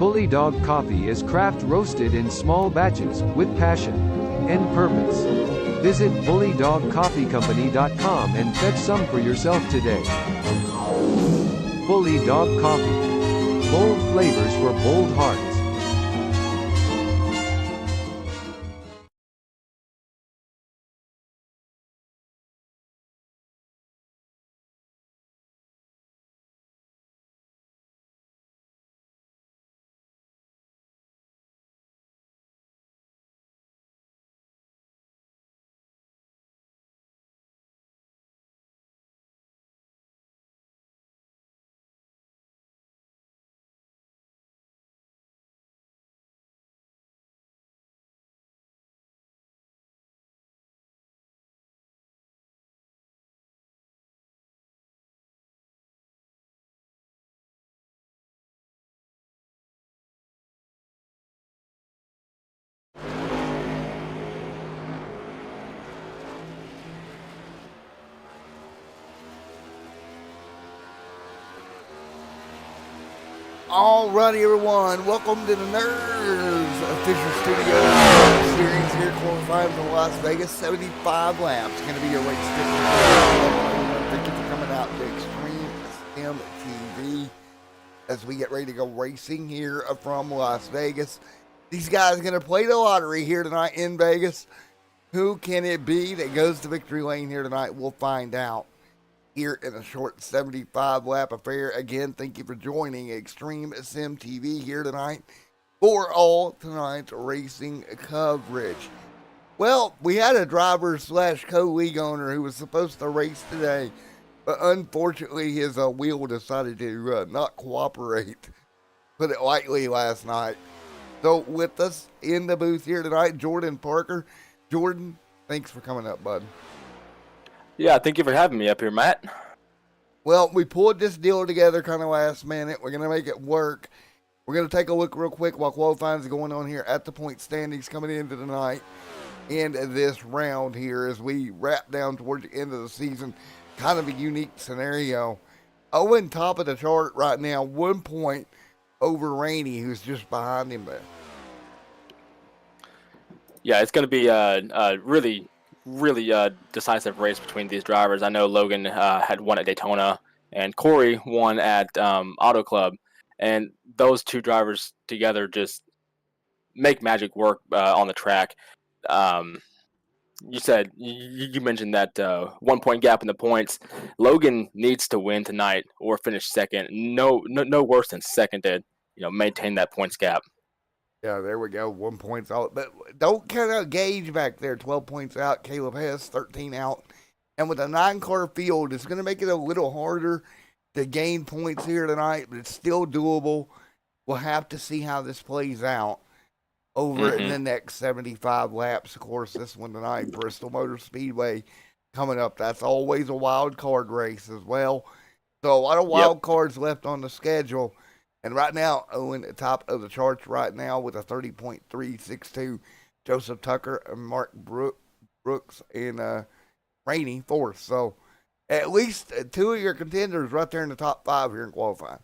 Bully Dog Coffee is craft roasted in small batches, with passion and purpose. Visit bullydogcoffeecompany.com and fetch some for yourself today. Bully Dog Coffee. Bold flavors for bold hearts. Alrighty, everyone. Welcome to the NERS official studio series here, qualifying for Las Vegas. 75 laps. Going to be your race difference. Thank you for coming out to Extreme Sim TV as we get ready to go racing here from Las Vegas. These guys are going to play the lottery here tonight in Vegas. Who can it be that goes to victory lane here tonight? We'll find out here in a short 75 lap affair. Again, thank you for joining Extreme Sim TV here tonight for all tonight's racing coverage. Well, we had a driver slash co-league owner who was supposed to race today, but unfortunately his wheel decided to not cooperate, put it lightly, last night. So with us in the booth here tonight, Jordan Parker. Jordan, thanks for coming up, bud. Yeah, thank you for having me up here, Matt. Well, we pulled this deal together kind of last minute. We're going to make it work. We're going to take a look real quick while qualifying is going on here at the point standings coming into the night and this round here as we wrap down towards the end of the season. Kind of a unique scenario. Owen top of the chart right now, 1 point over Rainey, who's just behind him there. Yeah, it's going to be really decisive race between these drivers. I know Logan had won at Daytona, and Corey won at Auto Club, and those two drivers together just make magic work on the track. You mentioned that 1 point gap in the points. Logan needs to win tonight or finish second. No worse than second to maintain that points gap. Yeah, there we go. 1 point out. But don't count out Gage back there. 12 points out. Caleb Hess, 13 out. And with a 9-car field, it's going to make it a little harder to gain points here tonight, but it's still doable. We'll have to see how this plays out over in the next 75 laps. Of course, this one tonight, Bristol Motor Speedway coming up. That's always a wild card race as well. So a lot of wild cards left on the schedule. And right now, Owen at top of the charts right now with a 30.362. Joseph Tucker and Mark Brooks and Rainey fourth. So at least two of your contenders right there in the top 5 here in qualifying.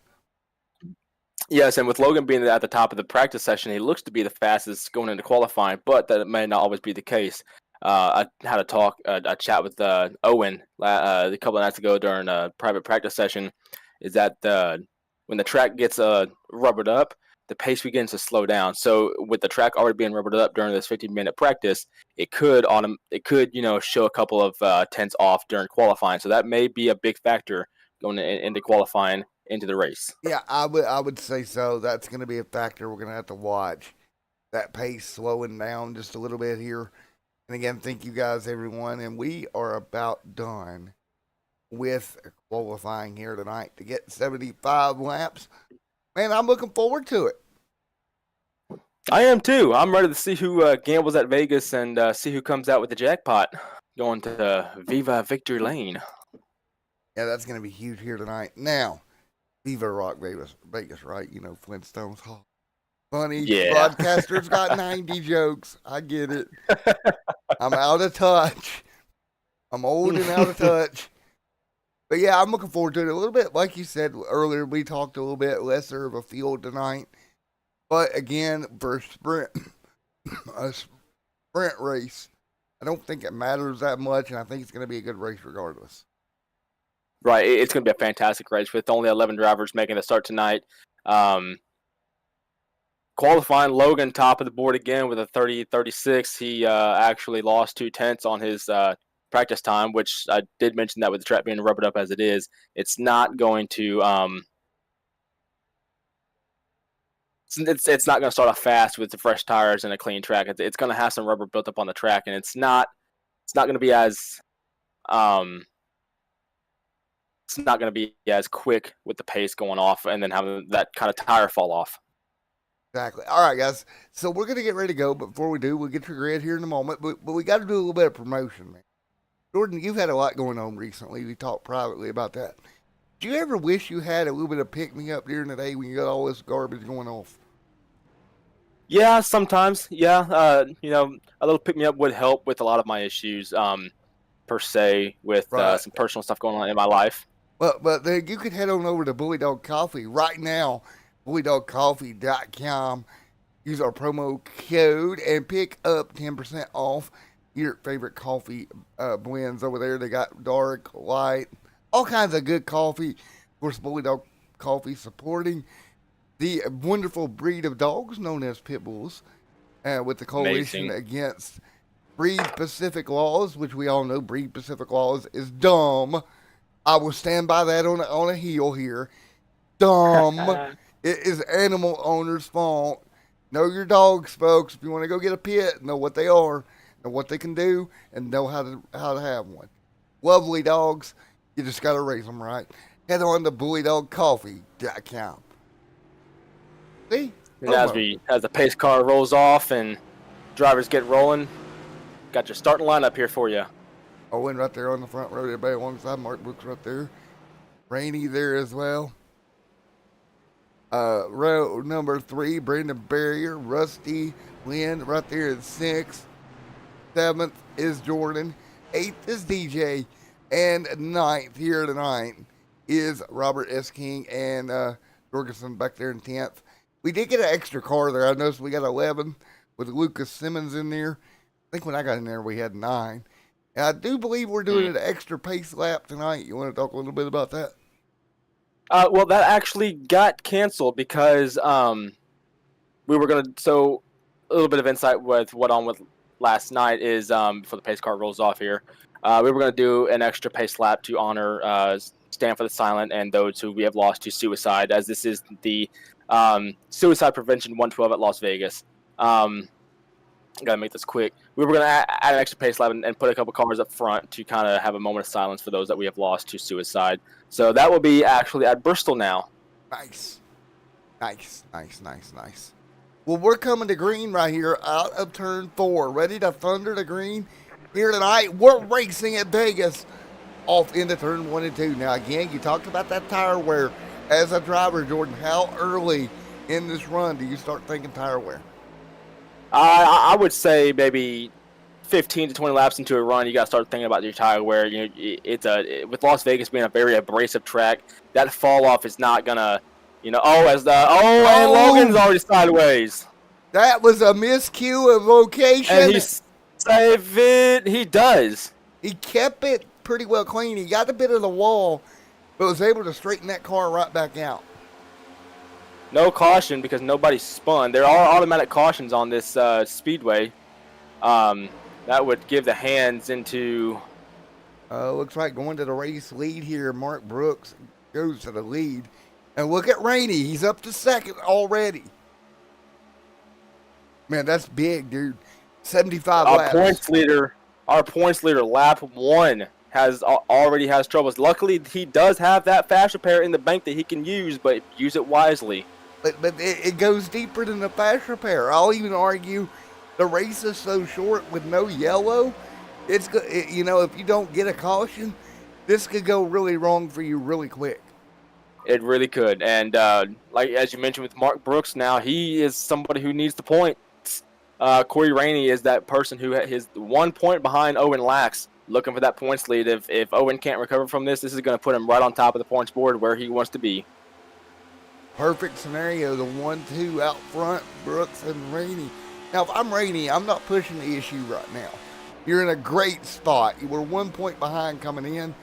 Yes, and with Logan being at the top of the practice session, he looks to be the fastest going into qualifying, but that may not always be the case. I had a chat with Owen a couple of nights ago during a private practice session, is that when the track gets rubbered up, the pace begins to slow down. So with the track already being rubbered up during this 15-minute practice, it could show a couple of tenths off during qualifying. So that may be a big factor going into qualifying into the race. Yeah, I would say so. That's going to be a factor we're going to have to watch. That pace slowing down just a little bit here. And again, thank you guys, everyone. And we are about done with qualifying here tonight to get 75 laps. Man, I'm looking forward to it. I am too. I'm ready to see who gambles at Vegas and see who comes out with the jackpot going to Viva Victory Lane. Yeah, that's going to be huge here tonight. Now, Viva Rock Vegas, right? You know, Flintstones Hall. Funny, broadcasters got 90 jokes. I get it. I'm out of touch. I'm old and out of touch. But yeah, I'm looking forward to it a little bit. Like you said earlier, we talked a little bit lesser of a field tonight. But again, for a sprint, a sprint race, I don't think it matters that much, and I think it's going to be a good race regardless. Right, it's going to be a fantastic race with only 11 drivers making the start tonight. Qualifying, Logan top of the board again with a 30.36. He actually lost 2/10 on his practice time, which I did mention that with the track being rubbered up as it is, it's not going to it's not going to start off fast with the fresh tires and a clean track. It's going to have some rubber built up on the track, and it's not going to be as it's not going to be as quick with the pace going off and then having that kind of tire fall off. Exactly. All right, guys. So we're gonna get ready to go, but before we do, we'll get your grid here in a moment. But we got to do a little bit of promotion, man. Jordan, you've had a lot going on recently. We talked privately about that. Do you ever wish you had a little bit of pick me up during the day when you got all this garbage going off? Yeah, sometimes. Yeah, you know, a little pick me up would help with a lot of my issues, per se, with some personal stuff going on in my life. But then you could head on over to Bully Dog Coffee right now. BullyDogCoffee.com. Use our promo code and pick up 10% off your favorite coffee blends over there. They got dark, light, all kinds of good coffee. Of course, Bully Dog Coffee supporting the wonderful breed of dogs known as pit bulls with the coalition against breed-specific laws, which we all know breed-specific laws is dumb. I will stand by that on a heel here. Dumb. It is animal owners' fault. Know your dogs, folks. If you want to go get a pit, know what they are, know what they can do, and know how to have one. Lovely dogs. You just got to raise them right. Head on to BullyDogCoffee.com. See? And as the pace car rolls off and drivers get rolling, got your starting lineup here for you. Owen right there on the front row. Everybody alongside. Mark Brooks right there. Rainey there as well. Row number 3, Brandon Barrier, Rusty, Lynn right there at 6th. 7th is Jordan. 8th is DJ. And 9th here tonight is Robert S. King and Jorgensen back there in 10th. We did get an extra car there. I noticed we got 11 with Lucas Simmons in there. I think when I got in there we had 9. And I do believe we're doing an extra pace lap tonight. You want to talk a little bit about that? Well, that actually got canceled because we were going to. So, a little bit of insight with what on with last night is before the pace car rolls off here. We were going to do an extra pace lap to honor Stand for the Silent and those who we have lost to suicide, as this is the Suicide Prevention 112 at Las Vegas. Gotta make this quick. We were going to add an extra pace lap and put a couple cars up front to kind of have a moment of silence for those that we have lost to suicide. So that will be actually at Bristol now. Nice. Well, we're coming to green right here out of turn 4. Ready to thunder the green here tonight. We're racing at Vegas off into turn 1 and 2. Now, again, you talked about that tire wear. As a driver, Jordan, how early in this run do you start thinking tire wear? I would say maybe 15 to 20 laps into a run, you got to start thinking about your tire wear. You know, with Las Vegas being a very abrasive track, that fall off is not gonna, and Logan's already sideways. That was a miscue of location. And he does. He kept it pretty well clean. He got a bit of the wall, but was able to straighten that car right back out. No caution because nobody spun. There are automatic cautions on this speedway. That would give the hands into... Looks like going to the race lead here. Mark Brooks goes to the lead. And look at Rainey. He's up to 2nd already. Man, that's big, dude. 75 laps. Our points leader, lap 1, already has troubles. Luckily, he does have that fast repair in the bank that he can use, but use it wisely. But it goes deeper than the fast repair. I'll even argue the race is so short with no yellow. It's if you don't get a caution, this could go really wrong for you really quick. It really could. And like as you mentioned with Mark Brooks, now he is somebody who needs the points. Corey Rainey is that person who is 1 point behind Owen Lax, looking for that points lead. If Owen can't recover from this is going to put him right on top of the points board where he wants to be. Perfect scenario, the 1-2 out front, Brooks and Rainey. Now, if I'm Rainey, I'm not pushing the issue right now. You're in a great spot. You were 1 point behind coming in.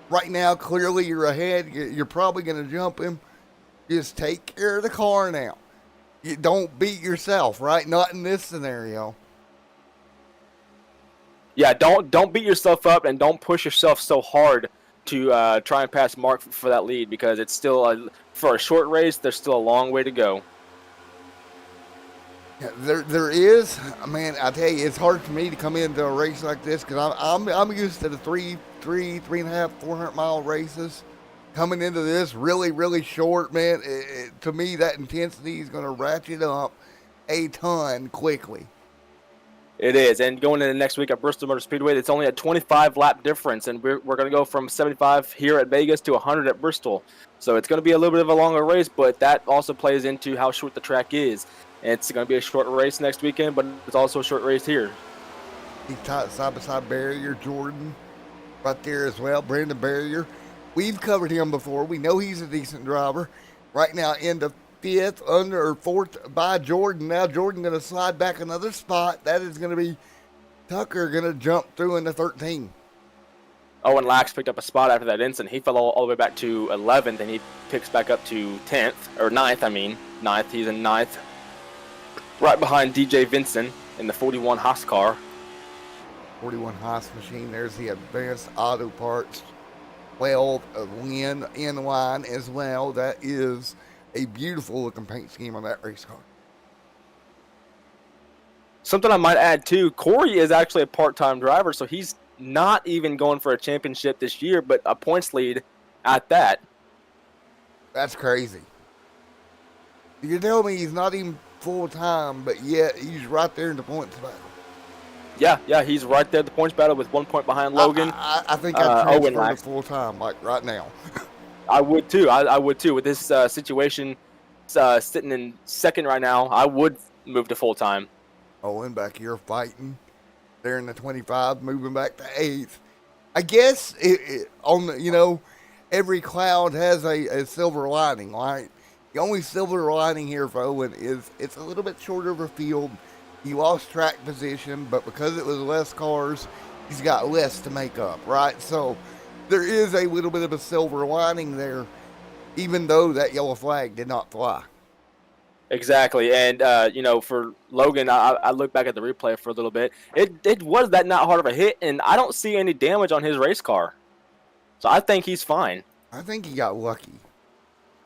Right now, clearly you're ahead. You're probably going to jump him. Just take care of the car now. You don't beat yourself, right? Not in this scenario. Yeah, don't beat yourself up and don't push yourself so hard to try and pass Mark for that lead, because it's still for a short race. There's still a long way to go. Yeah, there is, man. I tell you, it's hard for me to come into a race like this because I'm used to the 3.5, 400-mile races. Coming into this really short, man. To me, that intensity is going to ratchet up a ton quickly. It is, and going into next week at Bristol Motor Speedway, it's only a 25 lap difference, and we're going to go from 75 here at Vegas to 100 at Bristol. So it's going to be a little bit of a longer race, but that also plays into how short the track is. And it's going to be a short race next weekend, but it's also a short race here. He's side by side Barrier, Jordan, right there as well. Brandon Barrier, we've covered him before. We know he's a decent driver. Right now, in the 5th, under or 4th by Jordan. Now Jordan going to slide back another spot. That is going to be Tucker going to jump through into 13. Owen Lax picked up a spot after that incident. He fell all the way back to 11th, and he picks back up to 10th, or 9th, I mean. 9th, he's in 9th. Right behind DJ Vincent in the 41 Haas car. 41 Haas machine. There's the Advanced Auto Parts 12 win in line as well. That is a beautiful looking paint scheme on that race car. Something I might add too, Corey is actually a part-time driver, so he's not even going for a championship this year, but a points lead at that. That's crazy. You tell me he's not even full-time, but yet he's right there in the points battle. Yeah, he's right there at the points battle with 1 point behind Logan. I think I'd transfer to full-time, like right now. I would too. I would too. With this situation sitting in second right now, I would move to full-time. Owen back here fighting. There in the 25, moving back to 8th. I guess every cloud has a silver lining, right? The only silver lining here for Owen is it's a little bit shorter of a field. He lost track position, but because it was less cars, he's got less to make up, right? So there is a little bit of a silver lining there, even though that yellow flag did not fly. Exactly, and for Logan, I look back at the replay for a little bit. It was that not hard of a hit, and I don't see any damage on his race car, so I think he's fine. I think he got lucky.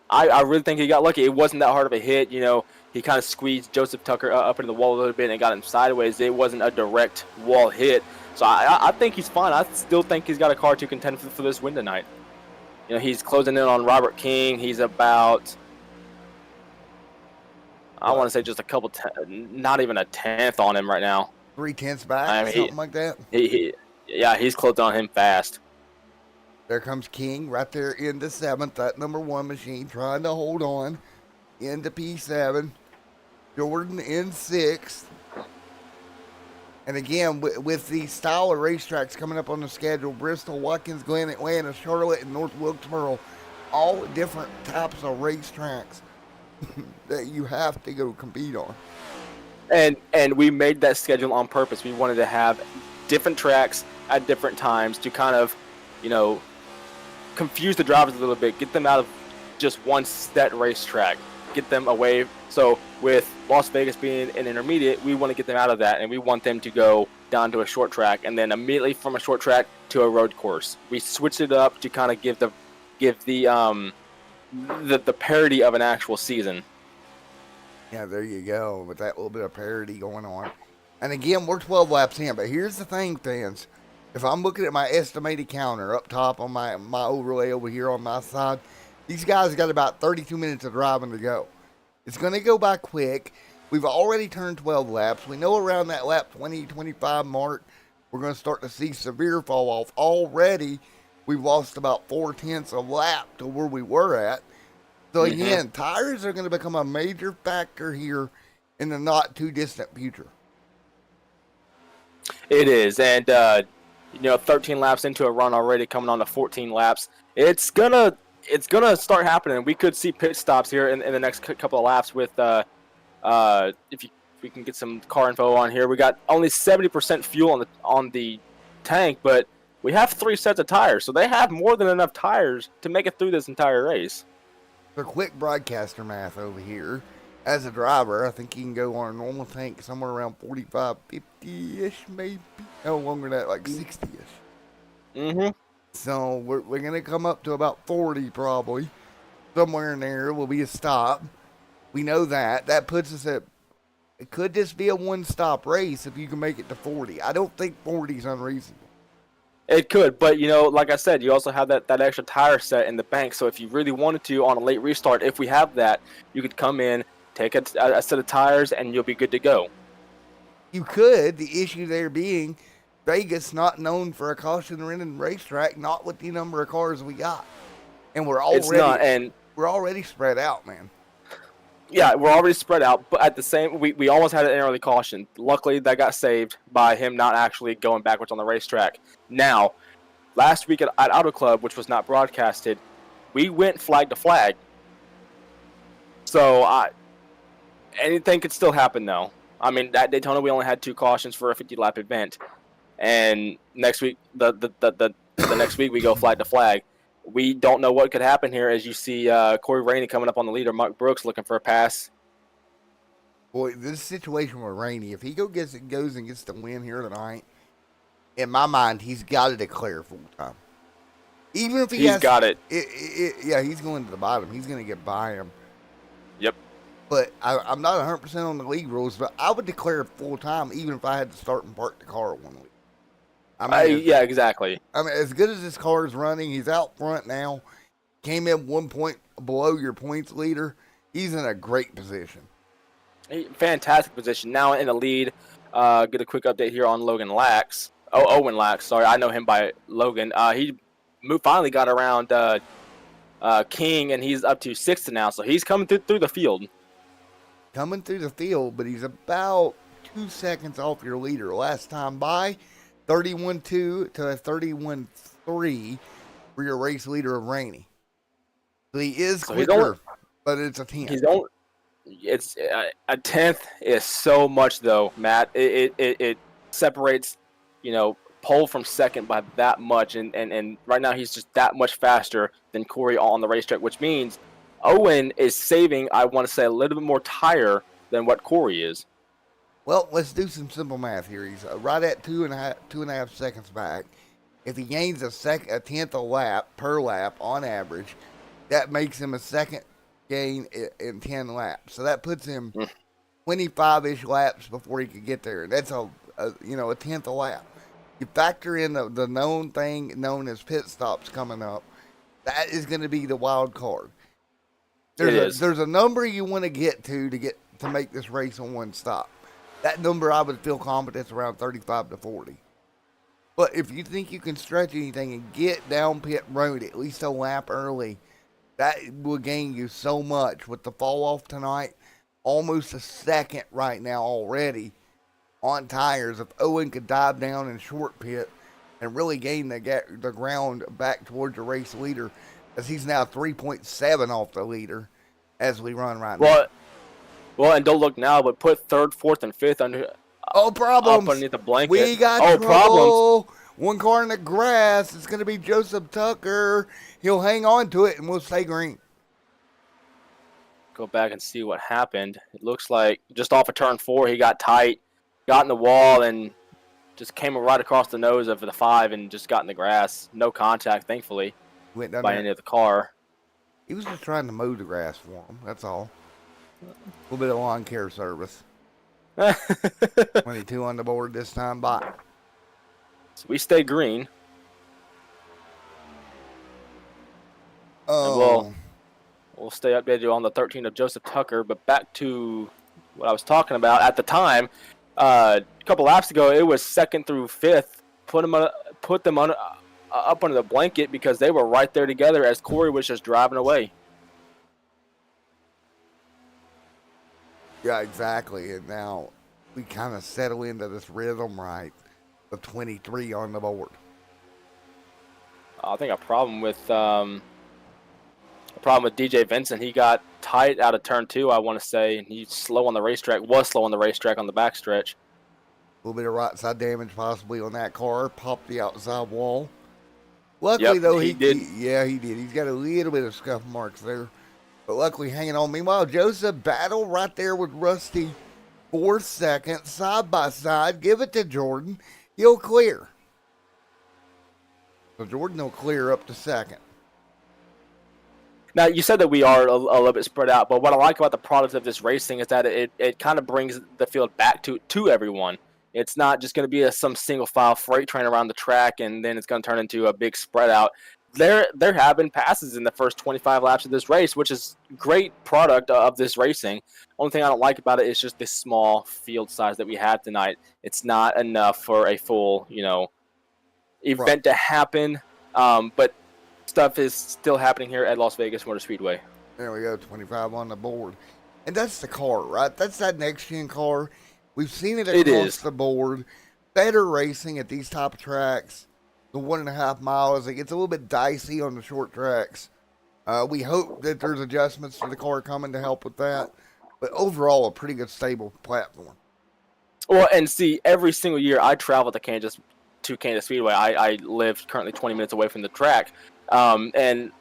I really think he got lucky. It wasn't that hard of a hit. He kind of squeezed Joseph Tucker up into the wall a little bit and got him sideways. It wasn't a direct wall hit, so I think he's fine. I still think he's got a car to contend for this win tonight. He's closing in on Robert King. He's about, I want to say just a couple, not even a tenth on him right now. 3/10 back, something like that. He's closing on him fast. There comes King right there into 7th, that number 1 machine, trying to hold on into P7. Jordan in 6th. And again, with the style of racetracks coming up on the schedule, Bristol, Watkins Glen, Atlanta, Charlotte, and North Wilkesboro, all different types of racetracks that you have to go compete on. And we made that schedule on purpose. We wanted to have different tracks at different times to kind of, confuse the drivers a little bit, get them out of just one set racetrack, get them away. So with Las Vegas being an intermediate, we want to get them out of that, and we want them to go down to a short track, and then immediately from a short track to a road course. We switched it up to kind of give the parity of an actual season. Yeah, there you go, with that little bit of parity going on. And again, we're 12 laps in, but here's the thing, fans. If I'm looking at my estimated counter up top on my overlay over here on my side, these guys got about 32 minutes of driving to go. It's going to go by quick. We've already turned 12 laps. We know around that lap 20, 25 mark, we're going to start to see severe fall off. Already, we've lost about 4/10 of a lap to where we were at. So again, tires are going to become a major factor here in the not too distant future. It is, and 13 laps into a run already, coming on to 14 laps. It's gonna it's gonna start happening. We could see pit stops here in the next couple of laps with if we can get some car info on here. We got only 70% fuel on the tank, but we have 3 sets of tires, so they have more than enough tires to make it through this entire race. The quick broadcaster math over here. As a driver, I think you can go on a normal tank somewhere around 45, 50-ish, maybe. No longer than that, like 60-ish. Mm-hmm. So we're going to come up to about 40 probably. Somewhere in there will be a stop. We know that. That puts us at, it could just be a one-stop race if you can make it to 40. I don't think 40 is unreasonable. It could, but like I said, you also have that extra tire set in the bank. So if you really wanted to on a late restart, if we have that, you could come in, take a set of tires, and you'll be good to go. You could. The issue there being Vegas not known for a caution-ridden racetrack, not with the number of cars we got, and we're already spread out, man. Yeah, we're already spread out, but at the same, we almost had an early caution. Luckily, that got saved by him not actually going backwards on the racetrack. Now, last week at Auto Club, which was not broadcasted, we went flag to flag. So anything could still happen, though. I mean, at Daytona, we only had 2 cautions for a 50-lap event, and next week, the next week we go flag to flag. We don't know what could happen here as you see Corey Rainey coming up on the leader, Mark Brooks looking for a pass. Boy, this situation with Rainey, if he goes and gets the win here tonight, in my mind, he's got to declare full time. Even if he's got it. Yeah, he's going to the bottom. He's going to get by him. Yep. But I'm not 100% on the league rules, but I would declare full time even if I had to start and park the car 1 week. Yeah, exactly. I mean, as good as this car is running, he's out front now. Came in 1 point below your points leader. He's in a great position. Fantastic position. Now in the lead. Get a quick update here on Logan Lax. Owen Lax. Sorry, I know him by Logan. He finally got around King, and he's up to 6th now. So he's coming through the field. Coming through the field, but he's about 2 seconds off your leader. Last time by, 31-2 to a 31-3 for your race leader of Rainey. So he is quicker, but it's a 10th. It's a 10th is so much though, Matt. It separates, pole from second by that much, and right now he's just that much faster than Corey on the racetrack, which means Owen is saving, I want to say, a little bit more tire than what Corey is. Well, let's do some simple math here. He's right at 2.5 seconds back. If he gains a 10th a lap per lap on average, that makes him a second gain in 10 laps. So that puts him 25-ish laps before he could get there. That's a 10th a lap. You factor in the known thing known as pit stops coming up. That is going to be the wild card. There's a number you want to get to make this race on one stop. That number I would feel confident is around 35 to 40. But if you think you can stretch anything and get down pit road at least a lap early, that will gain you so much. With the fall off tonight, almost a second right now already on tires. If Owen could dive down in short pit and really gain the ground back towards the race leader, as he's now 3.7 off the leader as we run right now. Well, and don't look now, but put 3rd, 4th, and 5th under. Problems. Up underneath the blanket. We got trouble. Problems. 1 car in the grass. It's going to be Joseph Tucker. He'll hang on to it, and we'll stay green. Go back and see what happened. It looks like just off of turn 4, he got tight, got in the wall, and just came right across the nose of the 5 and just got in the grass. No contact, thankfully, by any of the car. He was just trying to mow the grass for him. That's all. A little bit of lawn care service. 22 on the board this time by. So we stay green. Oh. We'll stay updated on the 13 of Joseph Tucker. But back to what I was talking about at the time. A couple laps ago, it was 2nd through 5th. Put them on up under the blanket because they were right there together as Corey was just driving away. Yeah, exactly. And now we kind of settle into this rhythm right with 23 on the board. I think a problem with The problem with DJ Vincent, he got tight out of turn 2, I want to say, and he's slow on the racetrack, was slow on the racetrack on the backstretch. A little bit of right side damage possibly on that car. Popped the outside wall. Luckily, though, he did. He did. He's got a little bit of scuff marks there. But luckily hanging on. Meanwhile, Joseph battle right there with Rusty. 4 seconds, side by side. Give it to Jordan. He'll clear. So Jordan will clear up to second. Now, you said that we are a little bit spread out, but what I like about the product of this racing is that it kind of brings the field back to everyone. It's not just going to be some single file freight train around the track, and then it's going to turn into a big spread out. There have been passes in the first 25 laps of this race, which is great product of this racing. Only thing I don't like about it is just this small field size that we have tonight. It's not enough for a full, event to happen. But stuff is still happening here at Las Vegas Motor Speedway. There we go, 25 on the board. And that's the car, right? That's that next-gen car. We've seen it across the board. Better racing at these type of tracks. The 1.5 miles, it gets a little bit dicey on the short tracks. We hope that there's adjustments to the car coming to help with that. But overall, a pretty good, stable platform. Well, and see, every single year I travel to Kansas Speedway. I live currently 20 minutes away from the track. And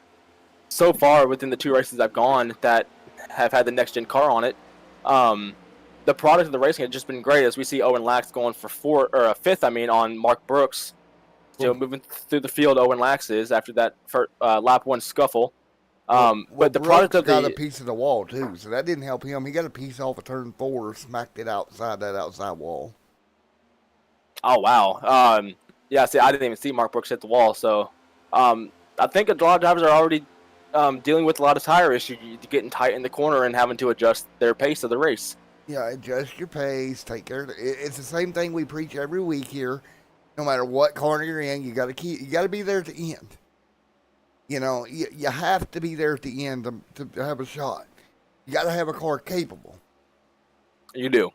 so far, within the 2 races I've gone that have had the next-gen car on it, the product of the racing has just been great. As we see Owen Lax going for 5th, on Mark Brooks. Moving through the field, Owen Lax is after that lap 1 scuffle. But the Brooks product of got a piece of the wall too, so that didn't help him. He got a piece off of turn 4, smacked it outside that outside wall. Oh wow! Yeah, see, I didn't even see Mark Brooks hit the wall. So, I think a lot of drivers are already dealing with a lot of tire issues, getting tight in the corner and having to adjust their pace of the race. Yeah, adjust your pace, take care of it. It's the same thing we preach every week here. No matter what corner you're in, you got to be there at the end. You have to be there at the end to have a shot. You got to have a car capable. You do.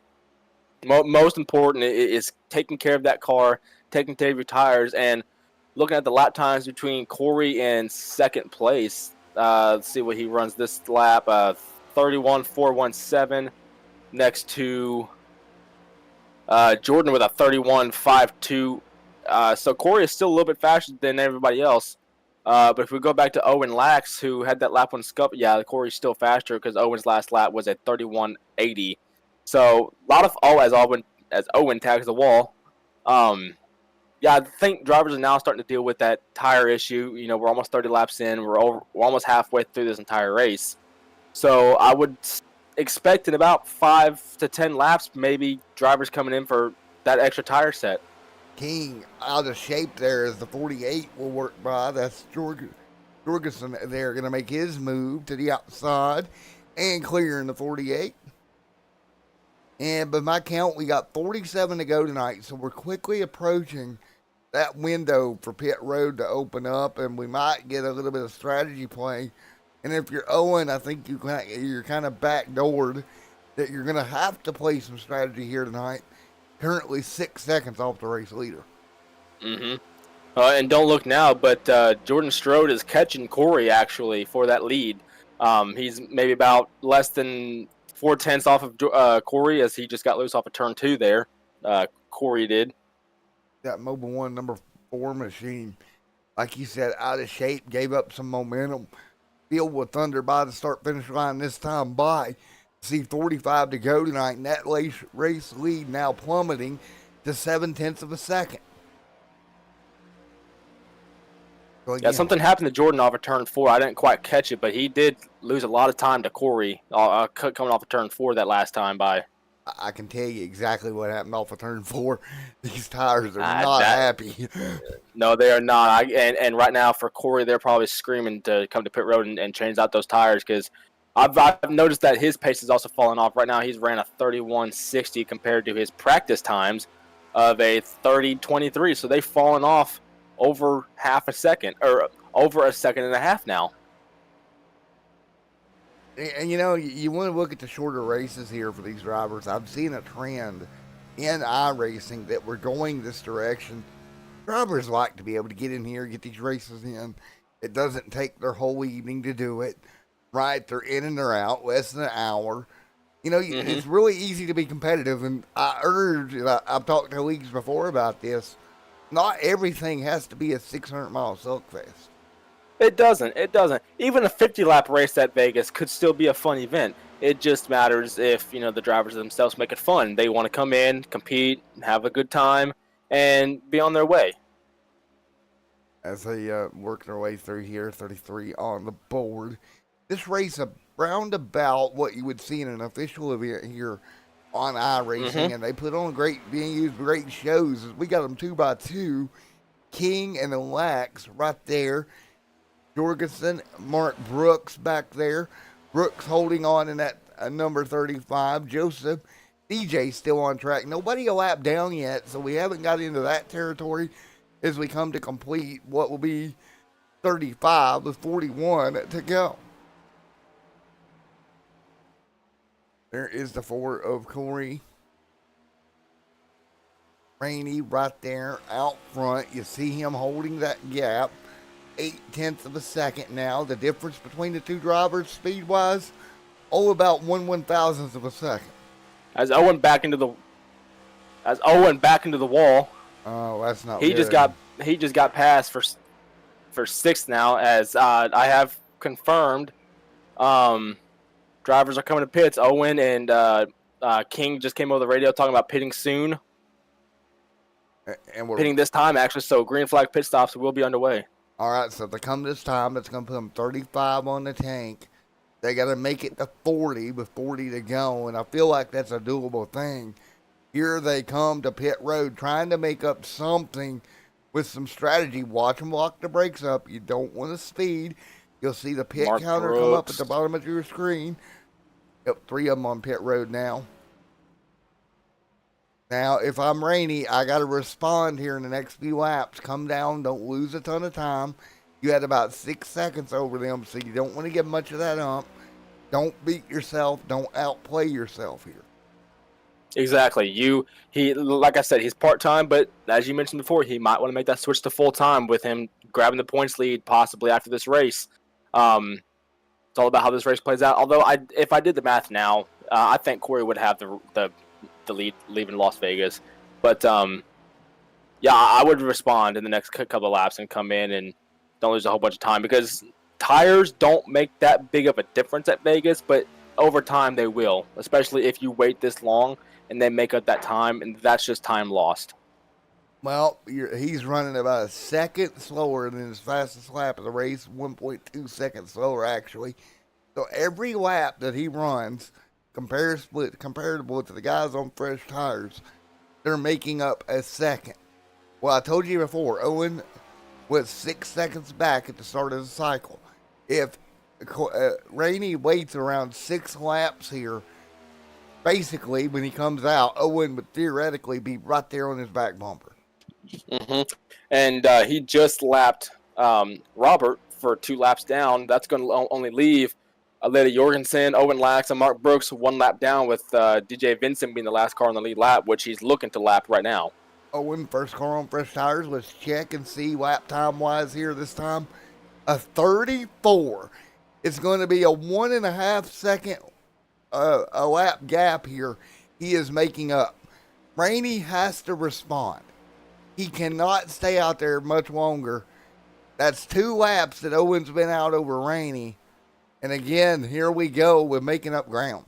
Most important is taking care of that car, taking care of your tires, and looking at the lap times between Corey and second place. Let's see what he runs this lap. 31.417. Next to Jordan with a 31.52. So Corey is still a little bit faster than everybody else. But if we go back to Owen Lax, who had that lap 1 scuff, yeah, Corey's still faster because Owen's last lap was at 31.80. So a lot of as Owen tags the wall. Yeah, I think drivers are now starting to deal with that tire issue. We're almost 30 laps in. We're almost halfway through this entire race. So I would expect in about 5 to 10 laps, maybe drivers coming in for that extra tire set. King out of shape there as the 48 will work by. That's Jorgensen there going to make his move to the outside and clear in the 48. And by my count, we got 47 to go tonight, so we're quickly approaching that window for pit road to open up, and we might get a little bit of strategy play. And if you're Owen, I think you're kind of backdoored that you're going to have to play some strategy here tonight. Currently 6 seconds off the race leader. Mm-hmm. And don't look now, but Jordan Strode is catching Corey, actually, for that lead. He's maybe about less than 4/10 off of Corey as he just got loose off of turn 2 there. Corey did. That Mobile 1 number 4 machine, like you said, out of shape, gave up some momentum. Field with Thunder by the start-finish line this time by. See 45 to go tonight, and that race lead now plummeting to 0.7 of a second. So again, yeah, something happened to Jordan off of turn 4. I didn't quite catch it, but he did lose a lot of time to Corey coming off of turn 4 that last time by. I can tell you exactly what happened off of turn 4. These tires are not happy. No, they are not. And right now for Corey, they're probably screaming to come to pit road and change out those tires because I've noticed that his pace has also fallen off. Right now, he's ran a 31.60 compared to his practice times of a 30.23. So they've fallen off over half a second, or over a second and a half now. And you want to look at the shorter races here for these drivers. I've seen a trend in iRacing that we're going this direction. Drivers like to be able to get in here, get these races in, It doesn't take their whole evening to do it. Right? They're in and they're out, less than an hour. Hmm. It's really easy to be competitive. And I urge, and I've talked to weeks before about this, not everything has to be a 600-mile Silkfest. It doesn't. It doesn't. Even a 50-lap race at Vegas could still be a fun event. It just matters if the drivers themselves make it fun. They want to come in, compete, have a good time, and be on their way. As they work their way through here, 33 on the board. This race around about what you would see in an official event here on iRacing, Hmm. and they put on being used great shows. We got them 2x2, King and the Lax right there. Jorgensen, Mark Brooks back there. Brooks holding on in that number 35. Joseph, DJ still on track. Nobody a lap down yet, so we haven't got into that territory as we come to complete what will be 35 with 41 to go. There is the 4 of Corey. Rainey right there out front. You see him holding that gap. 8/10 of a second now. The difference between the two drivers, speed wise, about 1/1000th of a second. As Owen back into the wall, Oh, that's not he good. just got passed for sixth now. As I have confirmed, drivers are coming to pits. Owen and King just came over the radio talking about pitting soon. And we're Pitting this time actually, so green flag pit stops will be underway. all right. So if they come this time, it's going to put them 35 on the tank. They got to make it to 40 with 40 to go, and I feel like that's a doable thing. Here they come to pit road, trying to make up something with some strategy. Watch them lock the brakes up. You don't want to speed. You'll see the pit Mark counter come up Brooks. at the bottom of your screen. Yep, 3 of them on pit road now. Now, if I'm Rainey, I got to respond here in the next few laps. Come down. Don't lose a ton of time. You had about 6 seconds over them, so you don't want to get much of that ump. Don't beat yourself. Don't outplay yourself here. Exactly. He like I said, he's part-time, but as you mentioned before, he might want to make that switch to full-time with him grabbing the points lead possibly after this race. It's all about how this race plays out. Although if I did the math now, I think Corey would have the lead leaving Las Vegas. But yeah, I would respond in the next couple of laps and come in and don't lose a whole bunch of time, because tires don't make that big of a difference at Vegas, but over time they will, especially if you wait this long and they make up that time, and that's just time lost. Well, he's running about a second slower than his fastest lap of the race, 1.2 seconds slower, actually. So every lap that he runs, comparable to the guys on fresh tires, they're making up a second. Well, I told you before, Owen was 6 seconds back at the start of the cycle. If Rainey waits around 6 laps here, basically, when he comes out, Owen would theoretically be right there on his back bumper. Mm-hmm. And he just lapped Robert for 2 laps down. That's going to only leave Aleta Jorgensen, Owen Lax, and Mark Brooks 1 lap down, with DJ Vincent being the last car on the lead lap, which he's looking to lap right now. Owen, first car on fresh tires. Let's check and see lap time wise here this time. A 34. It's going to be a 1.5 second a lap gap here. He is making up. Rainey has to respond. He cannot stay out there much longer. That's 2 laps that Owen's been out over Rainey. And again, here we go with making up ground.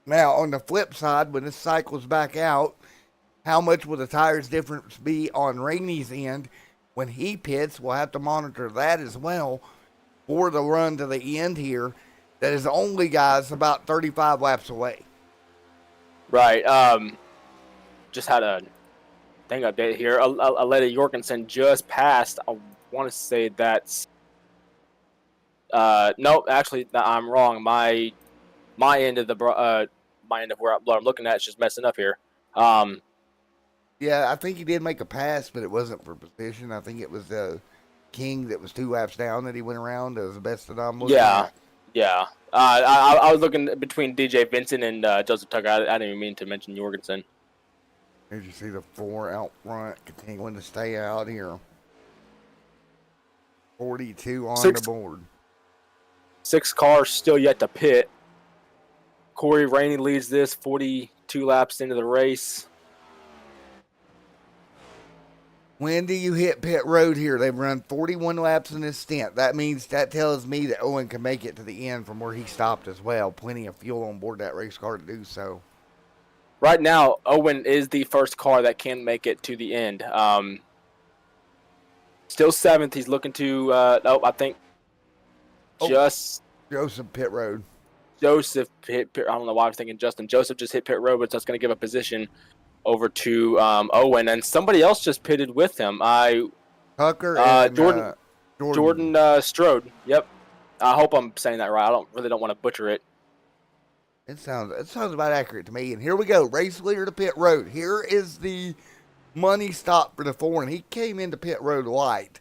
Now, on the flip side, when this cycles back out, how much will the tires difference be on Rainey's end when he pits? We'll have to monitor that as well for the run to the end here. That is only, guys, about 35 laps away. Right. Just had a thing update here. Aleta Jorgensen just passed. I want to say that's. No, actually, I'm wrong. My end of my end of what I'm looking at is just messing up here. Yeah, I think he did make a pass, but it wasn't for position. I think it was King that was 2 laps down that he went around. As the best that I'm looking at. Yeah. I was looking between DJ Vincent and Joseph Tucker. I didn't even mean to mention Jorgensen. Here's you see the 4 out front continuing to stay out here. 42 on Six the board. 6 cars still yet to pit. Corey Rainey leads this 42 laps into the race. When do you hit pit road here? They've run 41 laps in this stint. That tells me that Owen can make it to the end from where he stopped as well. Plenty of fuel on board that race car to do so. Right now, Owen is the first car that can make it to the end. Still 7th. He's looking to, I think just Joseph pit road. Joseph hit pit. I don't know why I'm thinking Justin. Joseph just hit pit road, but that's going to give a position over to Owen. And somebody else just pitted with him. Tucker and Jordan Strode. Yep. I hope I'm saying that right. I don't want to butcher it. It sounds about accurate to me. And here we go. Race leader to pit road. Here is the money stop for the 4, and he came into pit road light.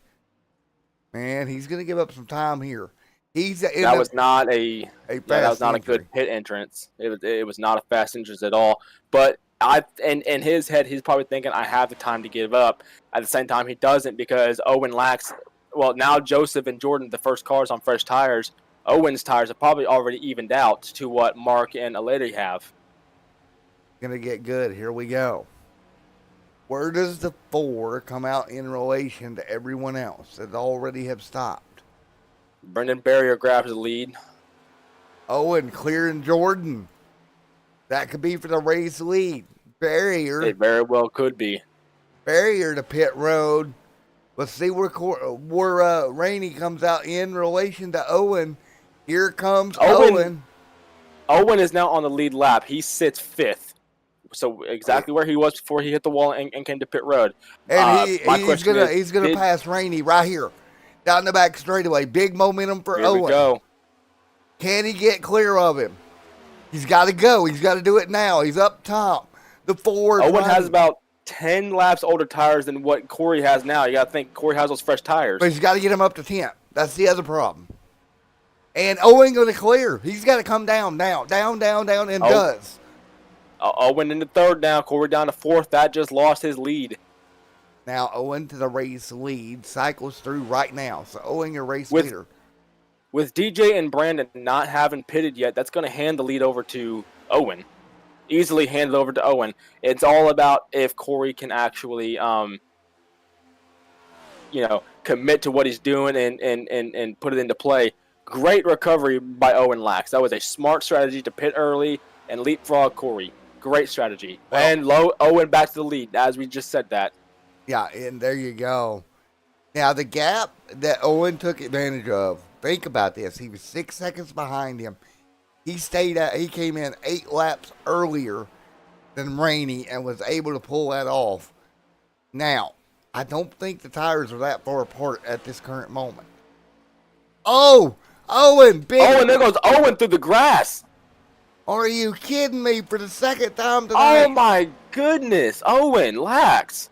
Man, he's going to give up some time here. That was not a good pit entrance. It was not a fast entrance at all. But in his head, he's probably thinking, I have the time to give up. At the same time, he doesn't, because Owen lacks. Well, now Joseph and Jordan, the first cars on fresh tires. Owen's tires are probably already evened out to what Mark and Aleti have. Gonna get good. Here we go. Where does the 4 come out in relation to everyone else that already have stopped? Brendan Barrier grabs the lead. Owen clearing Jordan. That could be for the race lead. Barrier. It very well could be. Barrier to pit road. Let's see where Rainey comes out in relation to Owen. Here comes Owen. Owen is now on the lead lap. He sits 5th. So exactly where he was before he hit the wall and came to pit road. And he's gonna pass Rainey right here. Down the back straightaway. Big momentum for Owen. Here we go. Can he get clear of him? He's got to go. He's got to do it now. He's up top. The 4. Owen has about 10 laps older tires than what Corey has now. You got to think Corey has those fresh tires. But he's got to get him up to 10. That's the other problem. And Owen going to clear. He's got to come down, and does. Owen in the 3rd now. Corey down to 4th. That just lost his lead. Now Owen to the race lead. Cycles through right now. So Owen your race leader. With DJ and Brandon not having pitted yet, that's going to hand the lead over to Owen. Easily hand it over to Owen. It's all about if Corey can actually, commit to what he's doing and put it into play. Great recovery by Owen Lax. That was a smart strategy to pit early and leapfrog Corey. Great strategy. Well, and Owen back to the lead, as we just said that. Yeah, and there you go. Now, the gap that Owen took advantage of, think about this. He was 6 seconds behind him. He came in 8 laps earlier than Rainey and was able to pull that off. Now, I don't think the tires are that far apart at this current moment. Oh, Owen, and there goes Owen through the grass. Are you kidding me? For the 2nd time tonight? Oh my goodness, Owen, lax.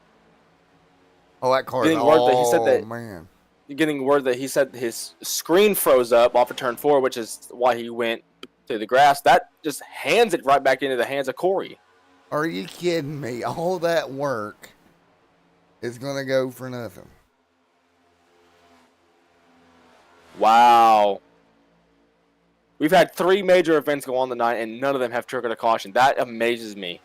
Oh, that car. Man. You're getting word that he said his screen froze up off of turn 4, which is why he went to the grass. That just hands it right back into the hands of Corey. Are you kidding me? All that work is going to go for nothing. Wow. We've had 3 major events go on tonight, and none of them have triggered a caution. That amazes me.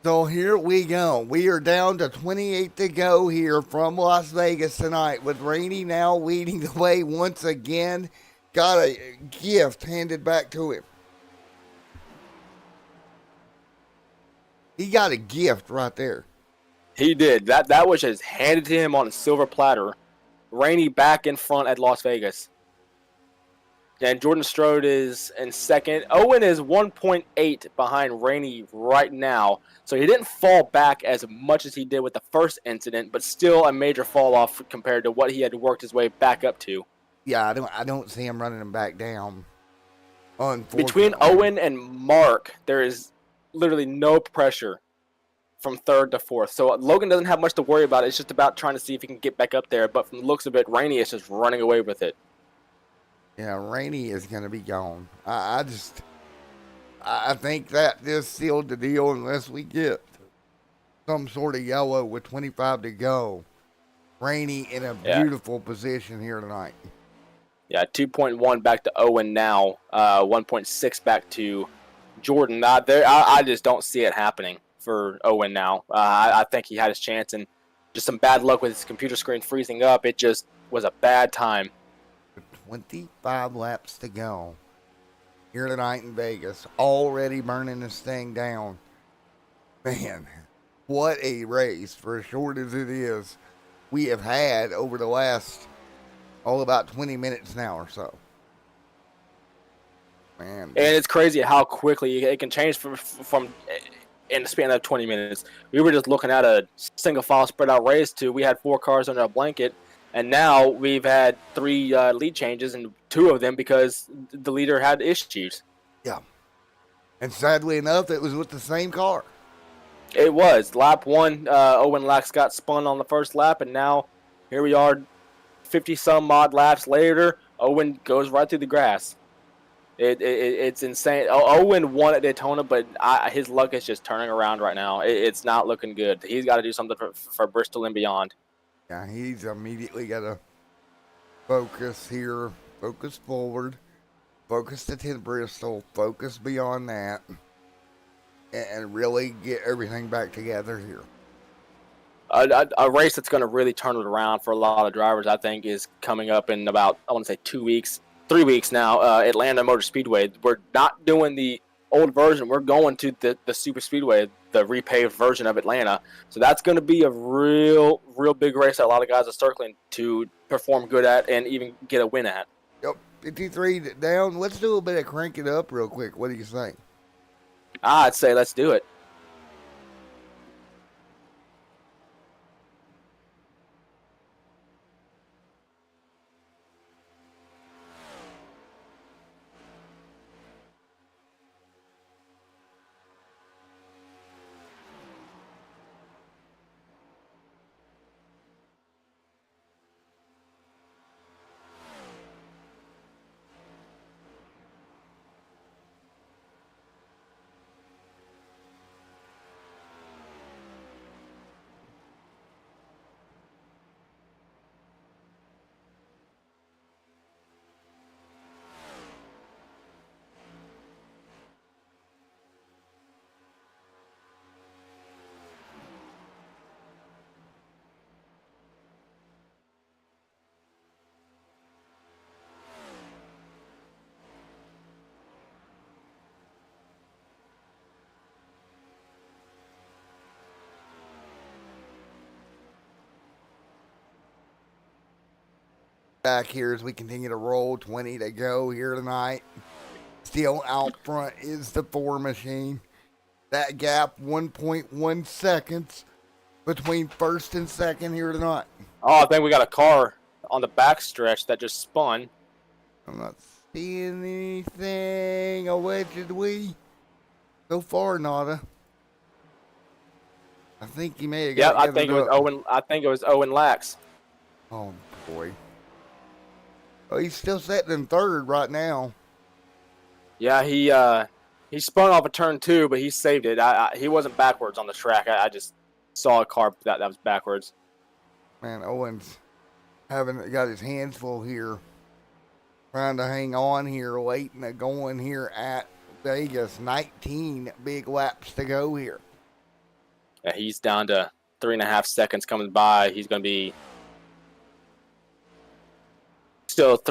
So here we go. We are down to 28 to go here from Las Vegas tonight, with Rainey now leading the way once again. Got a gift handed back to him. He got a gift right there. He did. That was just handed to him on a silver platter. Rainey back in front at Las Vegas. And Jordan Strode is in 2nd. Owen is 1.8 behind Rainey right now. So he didn't fall back as much as he did with the first incident, but still a major fall off compared to what he had worked his way back up to. Yeah, I don't see him running him back down. Between Owen and Mark, there is literally no pressure from 3rd to 4th. So Logan doesn't have much to worry about. It's just about trying to see if he can get back up there. But from the looks of it, Rainey is just running away with it. Yeah, Rainey is going to be gone. I think that just sealed the deal unless we get some sort of yellow with 25 to go. Rainey in a Yeah. beautiful position here tonight. Yeah, 2.1 back to Owen now. 1.6 back to Jordan. I just don't see it happening for Owen now. I think he had his chance, and just some bad luck with his computer screen freezing up. It just was a bad time. 25 laps to go here tonight in Vegas. Already burning this thing down. Man, what a race for as short as it is we have had over the last, about 20 minutes now or so. Man. And it's crazy how quickly it can change from in the span of 20 minutes. We were just looking at a single file spread out race to we had 4 cars under a blanket, and now we've had 3 lead changes, and 2 of them because the leader had issues. Yeah. And sadly enough, it was with the same car. It was. Lap 1, Owen Lax got spun on the first lap, and now here we are 50-some odd laps later. Owen goes right through the grass. It's insane. Owen won at Daytona, but his luck is just turning around right now. It's not looking good. He's got to do something for Bristol and beyond. Yeah, he's immediately got to focus here, focus forward, focus to 10 Bristol, focus beyond that, and really get everything back together here. A race that's going to really turn it around for a lot of drivers, I think, is coming up in about, I want to say 2 weeks. 3 weeks now, Atlanta Motor Speedway. We're not doing the old version. We're going to the Super Speedway, the repaved version of Atlanta. So that's going to be a real big race that a lot of guys are circling to perform good at and even get a win at. Yep, 53 down. Let's do a bit of crank it up real quick. What do you think? I'd say let's do it. Back here as we continue to roll. 20 to go here tonight. Still out front is the 4 machine. That gap 1.1 seconds between first and second here tonight. Oh, I think we got a car on the back stretch that just spun. I'm not seeing anything allegedly. So far, nada. I think he may have got. Yeah, I think it was Owen. I think it was Owen Lax. Oh boy. Oh, he's still sitting in third right now. Yeah, he spun off a turn 2, but he saved it. He wasn't backwards on the track. I just saw a car that was backwards. Man, Owen's got his hands full here, trying to hang on here, late and going here at Vegas. 19 big laps to go here. Yeah, he's down to 3.5 seconds coming by. He's going to be still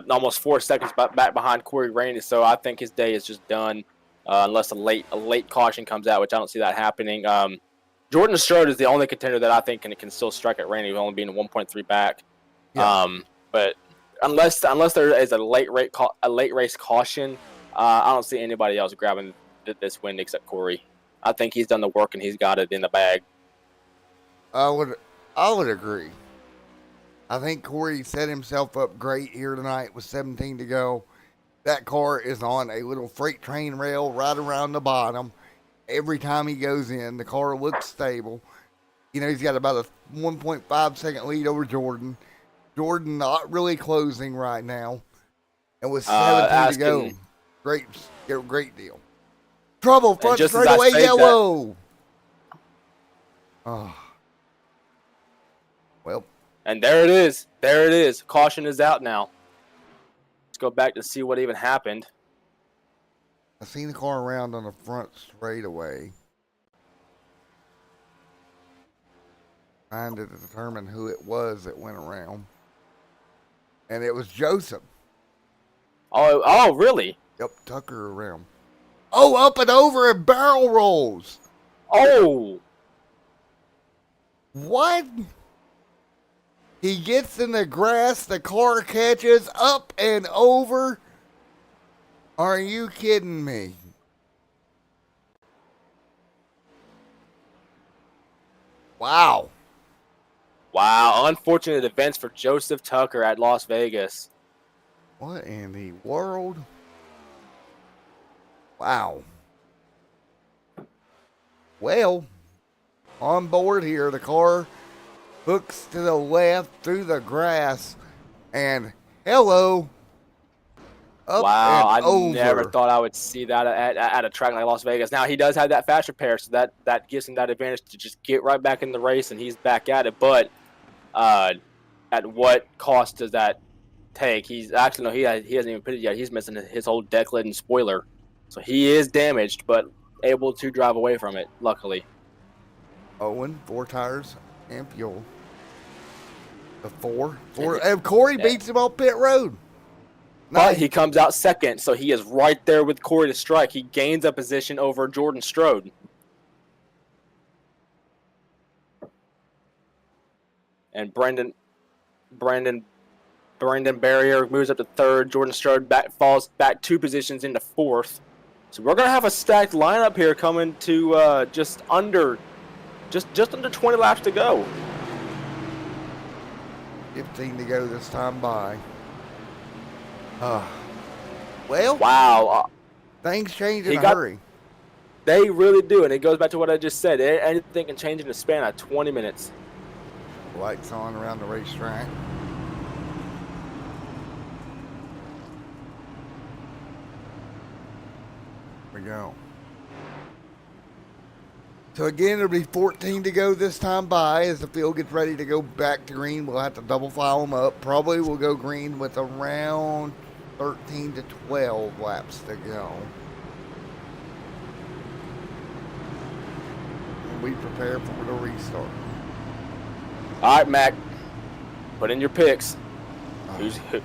almost 4 seconds back behind Corey Rainey. So I think his day is just done, unless a late caution comes out, which I don't see that happening. Jordan Strode is the only contender that I think can still strike at Rainey, only being 1.3 back. Yeah. But unless there is a late race caution, I don't see anybody else grabbing this win except Corey. I think he's done the work and he's got it in the bag. I would agree. I think Corey set himself up great here tonight with 17 to go. That car is on a little freight train rail right around the bottom. Every time he goes in, the car looks stable. You know, he's got about a 1.5 second lead over Jordan. Jordan not really closing right now. And with 17 to go, great deal. Trouble, front straightaway, yellow. Oh. Well. And there it is. There it is. Caution is out now. Let's go back to see what even happened. I seen the car around on the front straightaway. Trying to determine who it was that went around. And it was Joseph. Oh, really? Yep, Tucker around. Oh, up and over and barrel rolls. Oh. What? He gets in the grass, the car catches up and over. Are you kidding me? Wow. Wow, unfortunate events for Joseph Tucker at Las Vegas. What in the world? Wow. Well, on board here, the car hooks to the left through the grass, and hello, up Wow, I and over. never thought I would see that at a track like Las Vegas. Now, he does have that fast repair, so that gives him that advantage to just get right back in the race, and he's back at it. But at what cost does that take? He's actually, no, he hasn't even put it yet. He's missing his whole deck lid and spoiler. So he is damaged, but able to drive away from it, luckily. Owen, 4 tires and fuel. The four. And Corey beats him on pit road. But he comes out second, so he is right there with Corey to strike. He gains a position over Jordan Strode. And Brandon Barrier moves up to third. Jordan Strode falls back 2 positions into fourth. So we're gonna have a stacked lineup here coming to just under 20 laps to go. 15 to go this time by. Well, Wow. things change in a hurry. They really do, and it goes back to what I just said. Anything can change in the span of 20 minutes. Lights on around the racetrack. Here we go. So again, it'll be 14 to go this time by. As the field gets ready to go back to green, we'll have to double file them up. Probably we'll go green with around 13 to 12 laps to go. And we prepare for the restart. All right, Mac, put in your picks.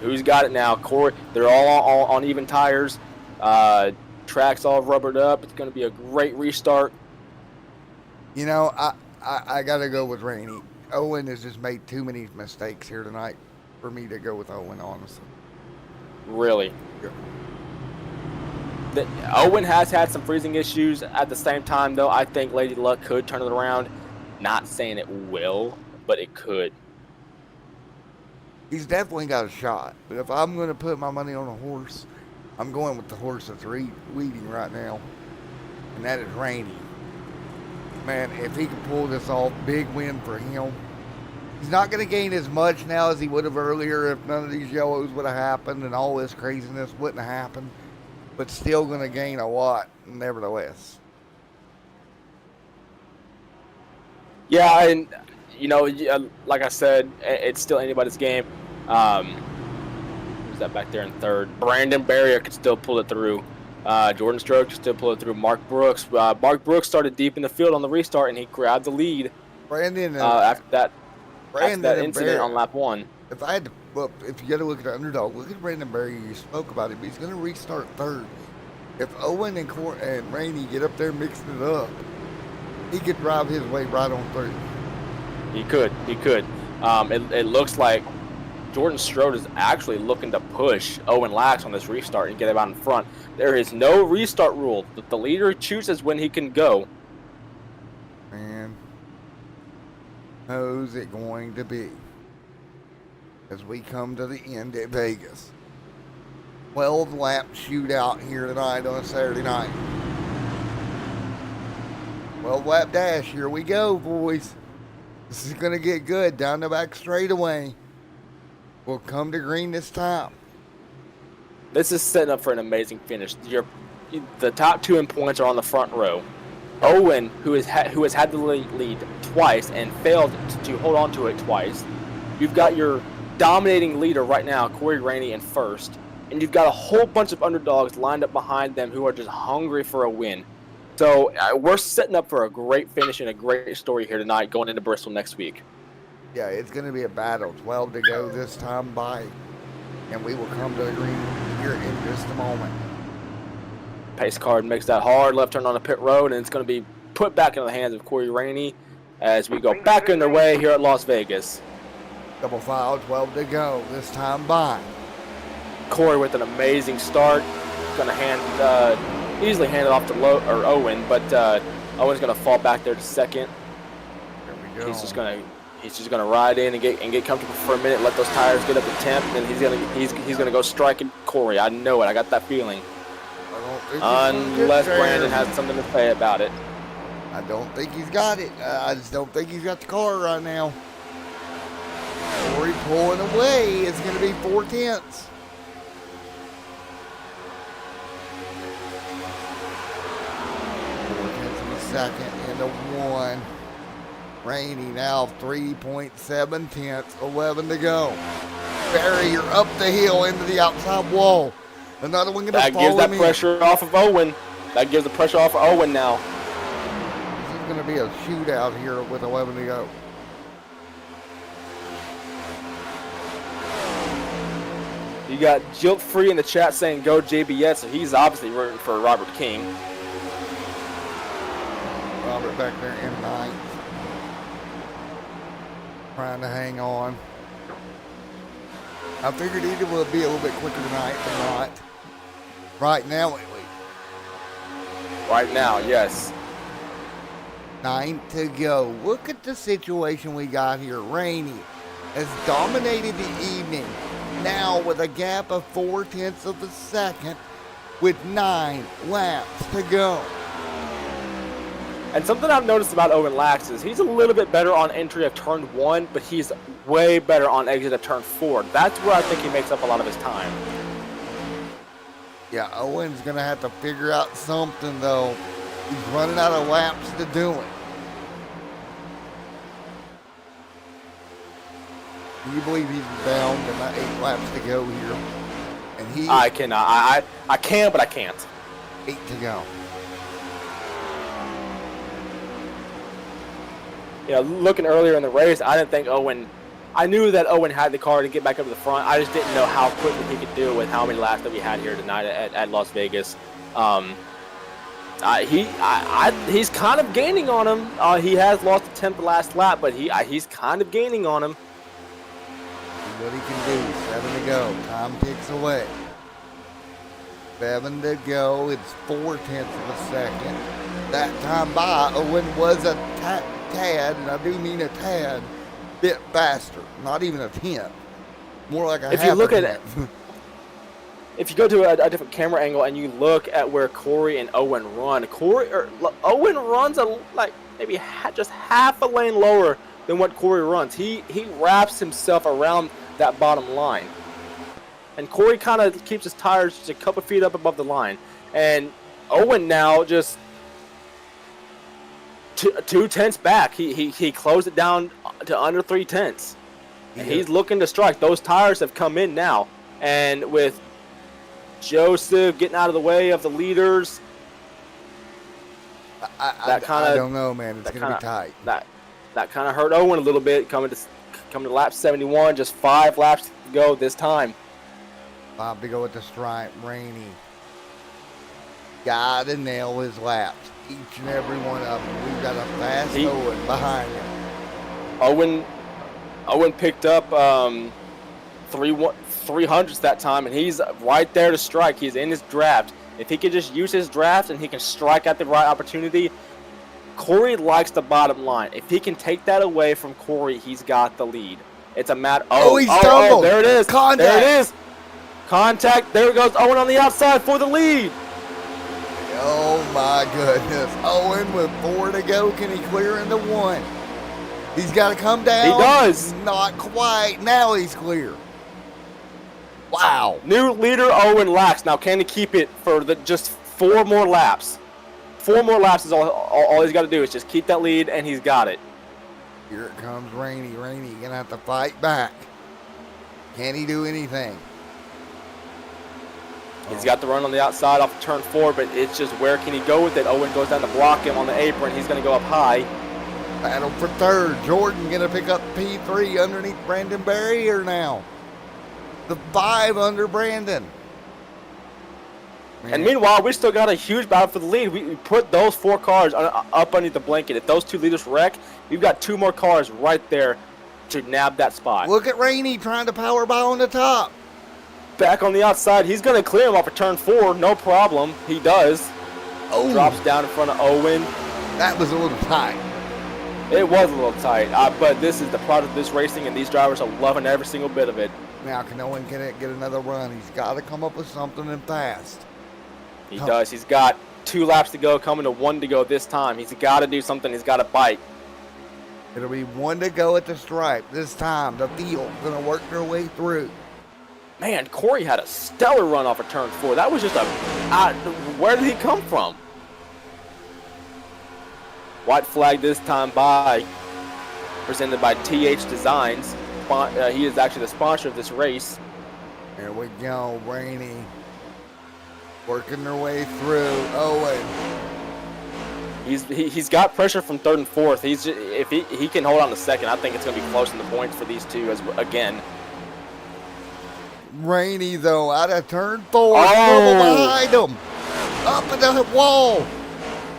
Who's got it now? Corey, they're all on even tires. Track's all rubbered up. It's going to be a great restart. You know, I got to go with Rainey. Owen has just made too many mistakes here tonight for me to go with Owen, honestly. Really? Yeah. Owen has had some freezing issues. At the same time, though, I think Lady Luck could turn it around. Not saying it will, but it could. He's definitely got a shot. But if I'm going to put my money on a horse, I'm going with the horse that's leading right now. And that is Rainey. Man, if he can pull this off, big win for him. He's not going to gain as much now as he would have earlier if none of these yellows would have happened and all this craziness wouldn't have happened. But still going to gain a lot, nevertheless. Yeah, and, you know, like I said, it's still anybody's game. Who's that back there in third? Brandon Barrier could still pull it through. Jordan Strode could still pull it through. Mark Brooks started deep in the field on the restart, and he grabbed the lead. Brandon after that incident Barrier, on lap 1. If I had to, well, if you got to look at the underdog, look at Brandon Barrier. You spoke about it, but he's going to restart third. If Owen and Rainey get up there mixing it up, he could drive his way right on through. He could. It looks like Jordan Strode is actually looking to push Owen Lax on this restart and get him out in front. There is no restart rule. The leader chooses when he can go. Man, who's it going to be as we come to the end at Vegas? 12 lap shootout here tonight on a Saturday night. 12 lap dash. Here we go, boys. This is going to get good down the back straightaway. We'll come to green this time. This is setting up for an amazing finish. The top 2 in points are on the front row. Owen, who has had the lead twice and failed to hold on to it twice. You've got your dominating leader right now, Corey Rainey, in first, and you've got a whole bunch of underdogs lined up behind them who are just hungry for a win. So we're setting up for a great finish and a great story here tonight going into Bristol next week. Yeah, it's going to be a battle. 12 to go this time by, and we will come to agreement here in just a moment. Pace car makes that hard left turn on the pit road, and it's going to be put back into the hands of Corey Rainey as we go back in their way here at Las Vegas. Double file, 12 to go this time by. Corey with an amazing start. Going to easily hand it off to Owen, but Owen's going to fall back there to second. There we go. He's just going to ride in and get comfortable for a minute, let those tires get up to temp, and he's going to go striking Corey. I know it. I got that feeling. Unless Brandon has something to say about it. I don't think he's got it. I just don't think he's got the car right now. Corey pulling away. It's going to be 4/10. 4/10 of a second into 1. Rainey now 3.7 11 to go. Barry, you're up the hill into the outside wall. Another one going to follow him. That gives that pressure off of Owen. That gives the pressure off of Owen now. This is going to be a shootout here with 11 to go. You got Jilt Free in the chat saying go JBS, so he's obviously rooting for Robert King. Robert back there in ninth. Trying to hang on. I figured either would be a little bit quicker tonight, but not. Right now, at least. Right now, yes. 9 to go. Look at the situation we got here. Rainey has dominated the evening. Now with a gap of 4/10 of a second with 9 laps to go. And something I've noticed about Owen Lax is he's a little bit better on entry of turn 1, but he's way better on exit of turn 4. That's where I think he makes up a lot of his time. Yeah, Owen's going to have to figure out something, though. He's running out of laps to do it. Do you believe he's down to about 8 laps to go here? And he I cannot. I can, but I can't. 8 to go. You know, looking earlier in the race, I didn't think Owen. I knew that Owen had the car to get back up to the front. I just didn't know how quickly he could do it with how many laps that we had here tonight at Las Vegas. He's kind of gaining on him. He has lost a tenth the last lap, but he's kind of gaining on him. See what he can do. 7 to go. Time ticks away. 7 to go. It's 4/10 of a second. That time by, Owen was a tad, and I do mean a tad, bit faster. Not even a tenth. More like a half a tenth. If you look at it, if you go to a different camera angle and you look at where Corey and Owen run, Owen runs maybe just half a lane lower than what Corey runs. He wraps himself around that bottom line, and Corey kind of keeps his tires just a couple feet up above the line, and Owen now just 2 tenths back. He closed it down to under 3 tenths. And he's looking to strike. Those tires have come in now, and with Joseph getting out of the way of the leaders, I don't know, man. It's gonna be tight. That kind of hurt Owen a little bit coming to lap 71. Just 5 laps to go this time. 5 to go with the stripe. Rainey gotta nail his laps. Each and every one of them. We've got a fast Owen behind him. Owen picked up 300s that time, and he's right there to strike. He's in his draft. If he can just use his draft and he can strike at the right opportunity, Corey likes the bottom line. If he can take that away from Corey, he's got the lead. It's a matter. He stumbled. There it is. Contact. There it is. Contact. There goes Owen on the outside for the lead. Oh my goodness. Owen with 4 to go. Can he clear into 1? He's got to come down. He does. Not quite. Now he's clear. Wow. New leader Owen Lax. Now can he keep it for just 4 more laps? 4 more laps is all he's got to do is just keep that lead, and he's got it. Here it comes Rainey. Rainey gonna have to fight back. Can he do anything? He's got the run on the outside off turn 4, but it's just where can he go with it? Owen goes down to block him on the apron. He's going to go up high. Battle for third. Jordan gonna pick up P3 underneath Brandon Barrier now. The 5 under Brandon. And meanwhile, we still got a huge battle for the lead. We put those 4 cars up underneath the blanket. If those 2 leaders wreck, we've got 2 more cars right there to nab that spot. Look at Rainey trying to power by on the top. Back on the outside, he's going to clear him off of turn 4, no problem. He does. Oh, Drops down in front of Owen. that was a little tight. It was a little tight, but this is the product of this racing, and these drivers are loving every single bit of it. Now, can Owen get another run? He's got to come up with something and fast. He does. He's got 2 laps to go, coming to 1 to go this time. He's got to do something. He's got to bite. It'll be 1 to go at the stripe. This time, the field going to work their way through. Man, Corey had a stellar run off of turn 4. That was just where did he come from? White flag this time by, presented by TH Designs. He is actually the sponsor of this race. Here we go, Rainey. Working their way through. Owen. He's got pressure from 3rd and 4th. If he can hold on to 2nd, I think it's going to be close in the points for these 2 again. Rainey, though, out of turn 4. Trouble behind him. Up at the wall.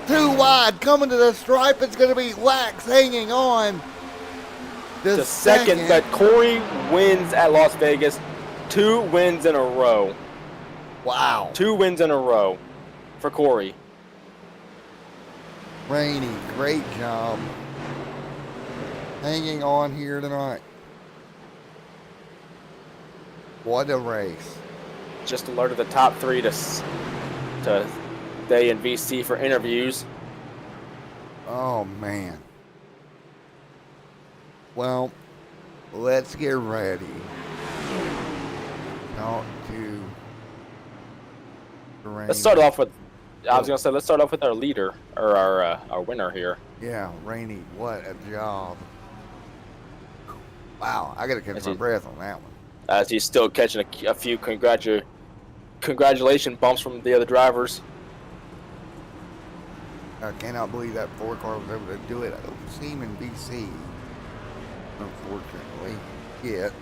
Too wide. Coming to the stripe. It's going to be Wax hanging on. The second, but Corey wins at Las Vegas. 2 wins in a row. Wow. 2 wins in a row for Corey. Rainey, great job. Hanging on here tonight. What a race. Just alerted the top 3 to stay in VC for interviews. Oh, man. Well, let's get ready. Talk to Rainey. Let's start off with, let's start off with our leader, or our winner here. Yeah, Rainey, what a job. Wow, I got to catch my breath on that one. As he's still catching a few congratulation bumps from the other drivers. I cannot believe that 4 car was able to do it. I don't see him in BC, unfortunately, yet.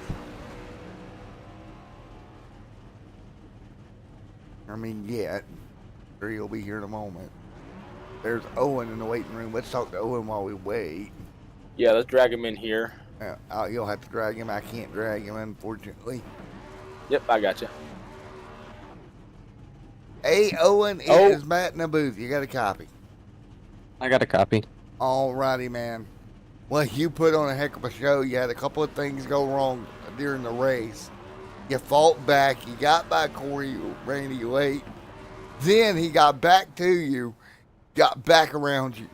Yet. Sure, he'll be here in a moment. There's Owen in the waiting room. Let's talk to Owen while we wait. Yeah, let's drag him in here. You'll have to drag him. I can't drag him, unfortunately. Yep, I got you. Hey, Owen, it is Matt in the booth. You got a copy? I got a copy. Alrighty, man. Well, you put on a heck of a show. You had a couple of things go wrong during the race. You fought back. You got by Corey Rainey late. Then he got back to you, got back around you.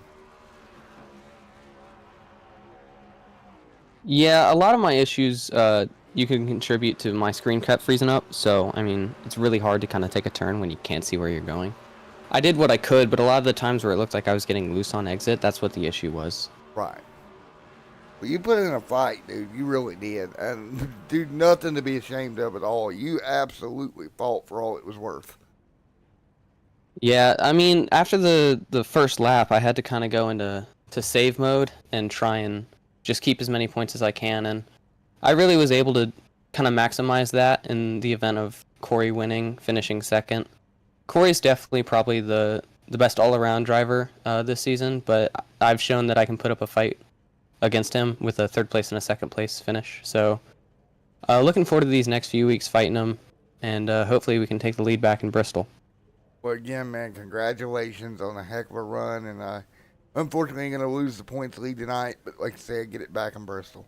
Yeah, a lot of my issues you can contribute to my screen kept freezing up. So, I mean, it's really hard to kind of take a turn when you can't see where you're going. I did what I could, but a lot of the times where it looked like I was getting loose on exit, that's what the issue was. Right. Well, you put in a fight, dude. You really did. And, dude, nothing to be ashamed of at all. You absolutely fought for all it was worth. Yeah, I mean, after the first lap, I had to kind of go into save mode and try and just keep as many points as I can. And I really was able to kind of maximize that in the event of Corey winning, finishing 2nd. Corey's definitely probably the best all-around driver this season, but I've shown that I can put up a fight against him with a 3rd place and a 2nd place finish. So looking forward to these next few weeks fighting him, and hopefully we can take the lead back in Bristol. Well, again, man, congratulations on a heck of a run. And unfortunately, you're going to lose the points lead tonight. But like I said, get it back in Bristol.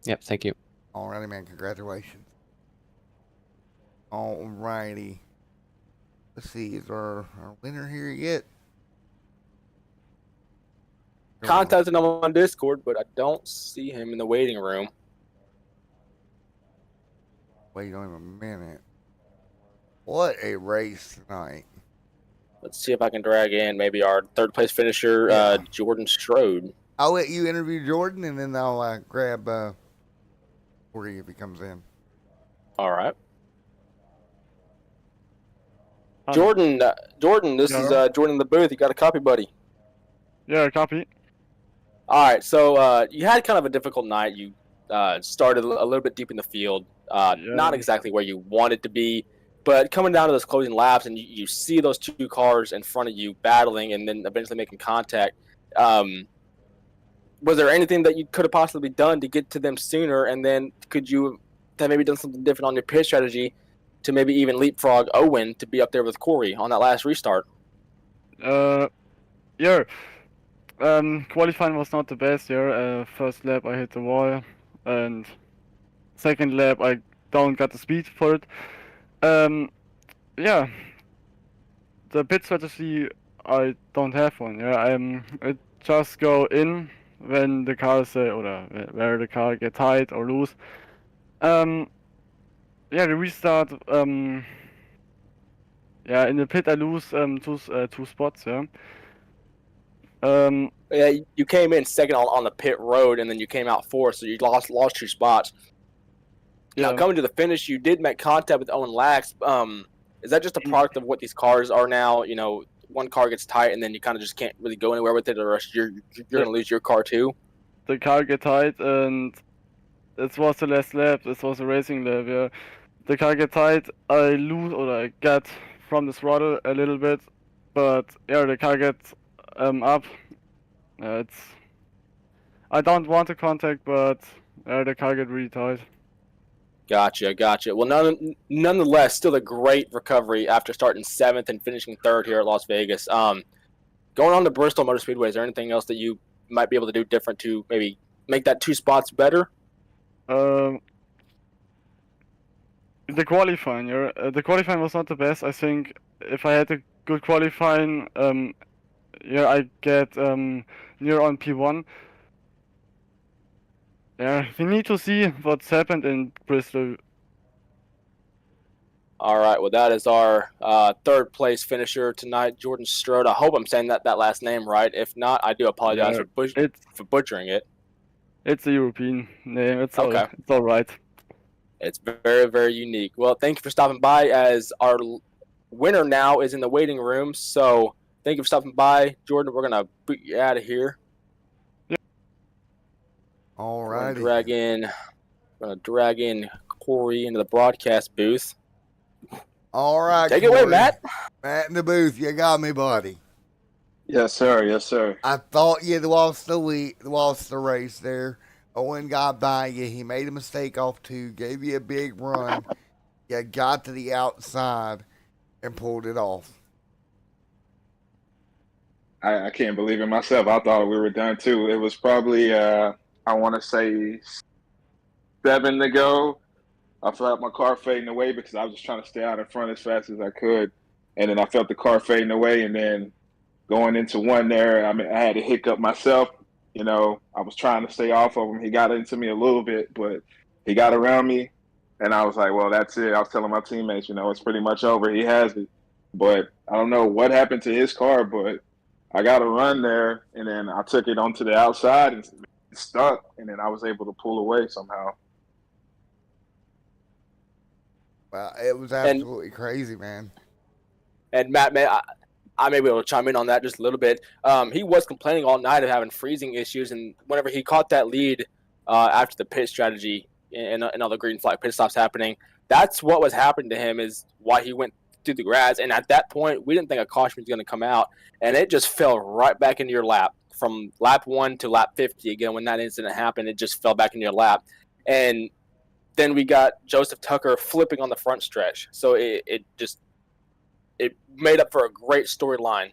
Yep, thank you. All righty, man. Congratulations. All righty. Let's see. Is our winner here yet? Contacted him on Discord, but I don't see him in the waiting room. Wait on him a minute. What a race tonight. Let's see if I can drag in maybe our 3rd place finisher, Jordan Strode. I'll let you interview Jordan, and then I'll grab Corey if he comes in. All right. Um, Jordan, this is yeah. Jordan in the booth. You got a copy, buddy? Yeah, copy. All right. So you had kind of a difficult night. You started a little bit deep in the field, not Yeah. exactly where you wanted to be, but coming down to those closing laps, and you see those two cars in front of you battling, and then eventually making contact. Was there anything that you could have possibly done to get to them sooner? And then could you have maybe done something different on your pit strategy to maybe even leapfrog Owen to be up there with Corey on that last restart? Yeah. Qualifying was not the best. Yeah. First lap I hit the wall, and second lap I don't got the speed for it. Yeah. The pit strategy I don't have one. Yeah. It just go in when the car say or where the car get tight or loose. Yeah, the restart. Yeah, in the pit I lose two spots. Yeah. Yeah, you came in second on the pit road, and then you came out fourth, so you lost 2 spots. Now, Yeah. coming to the finish, you did make contact with Owen Lax. Is that just a product of what these cars are now? You know, one car gets tight, and then you kind of just can't really go anywhere with it, or you're going to lose your car too? The car get tight, and it was the last lap. This was a racing lap. Yeah. The car get tight. I lose or I get from the throttle a little bit, but yeah, the car gets up. It's I don't want to contact, but the car get really tight. Gotcha. Well, nonetheless, still a great recovery after starting 7th and finishing 3rd here at Las Vegas. Going on to Bristol Motor Speedway, is there anything else that you might be able to do different to maybe make that 2 spots better? The qualifying, the qualifying was not the best. I think if I had a good qualifying, yeah, I get near on P1. Yeah, we need to see what's happened in Bristol. All right, well, that is our 3rd place finisher tonight, Jordan Strode. I hope I'm saying that last name right. If not, I do apologize for butchering it. It's a European name. It's okay. It's all right. It's very, very unique. Well, thank you for stopping by, as our winner now is in the waiting room. So thank you for stopping by, Jordan. We're going to boot you out of here. Yeah. All right. Going to drag in Corey into the broadcast booth. All right. Take it away, Matt. Matt in the booth. You got me, buddy. Yes, sir. Yes, sir. I thought you'd lost the race there. Owen got by you. He made a mistake off 2, gave you a big run. You got to the outside and pulled it off. I can't believe it myself. I thought we were done too. It was probably, I want to say 7 to go. I felt my car fading away because I was just trying to stay out in front as fast as I could. And then I felt the car fading away. And then going into 1 there, I had a hiccup myself. You know, I was trying to stay off of him. He got into me a little bit, but he got around me. And I was like, well, that's it. I was telling my teammates, it's pretty much over. He has it. But I don't know what happened to his car, but I got a run there. And then I took it onto the outside and it stuck. And then I was able to pull away somehow. Well, it was absolutely crazy, man. And Matt, I may be able to chime in on that just a little bit. He was complaining all night of having freezing issues, and whenever he caught that lead after the pit strategy and all the green flag pit stops happening, that's what was happening to him, is why he went through the grass. And at that point, we didn't think a caution was going to come out, and it just fell right back into your lap. From lap 1 to lap 50, again, when that incident happened, it just fell back into your lap. And then we got Joseph Tucker flipping on the front stretch. So it made up for a great storyline.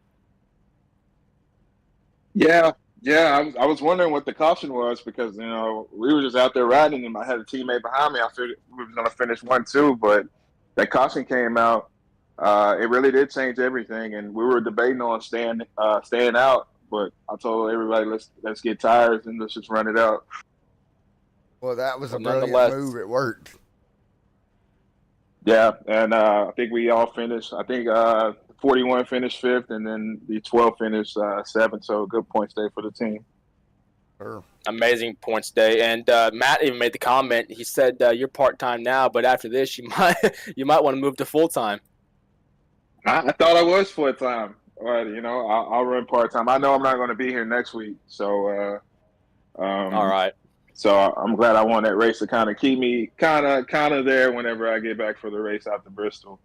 Yeah. I was wondering what the caution was because, we were just out there riding and I had a teammate behind me. I figured we was going to finish 1-2, but that caution came out. It really did change everything. And we were debating on staying out, but I told everybody, let's get tires and let's just run it out. Well, that was a brilliant move. It worked. Yeah, and I think we all finished. I think 41 finished 5th, and then the 12 finished 7th. So good points there for the team. Sure. Amazing points day. And Matt even made the comment. He said you're part time now, but after this, you might want to move to full time. I thought I was full time. But, I'll run part time. I know I'm not going to be here next week, so All right. So I'm glad I won that race to kind of keep me kind of there whenever I get back for the race out to Bristol.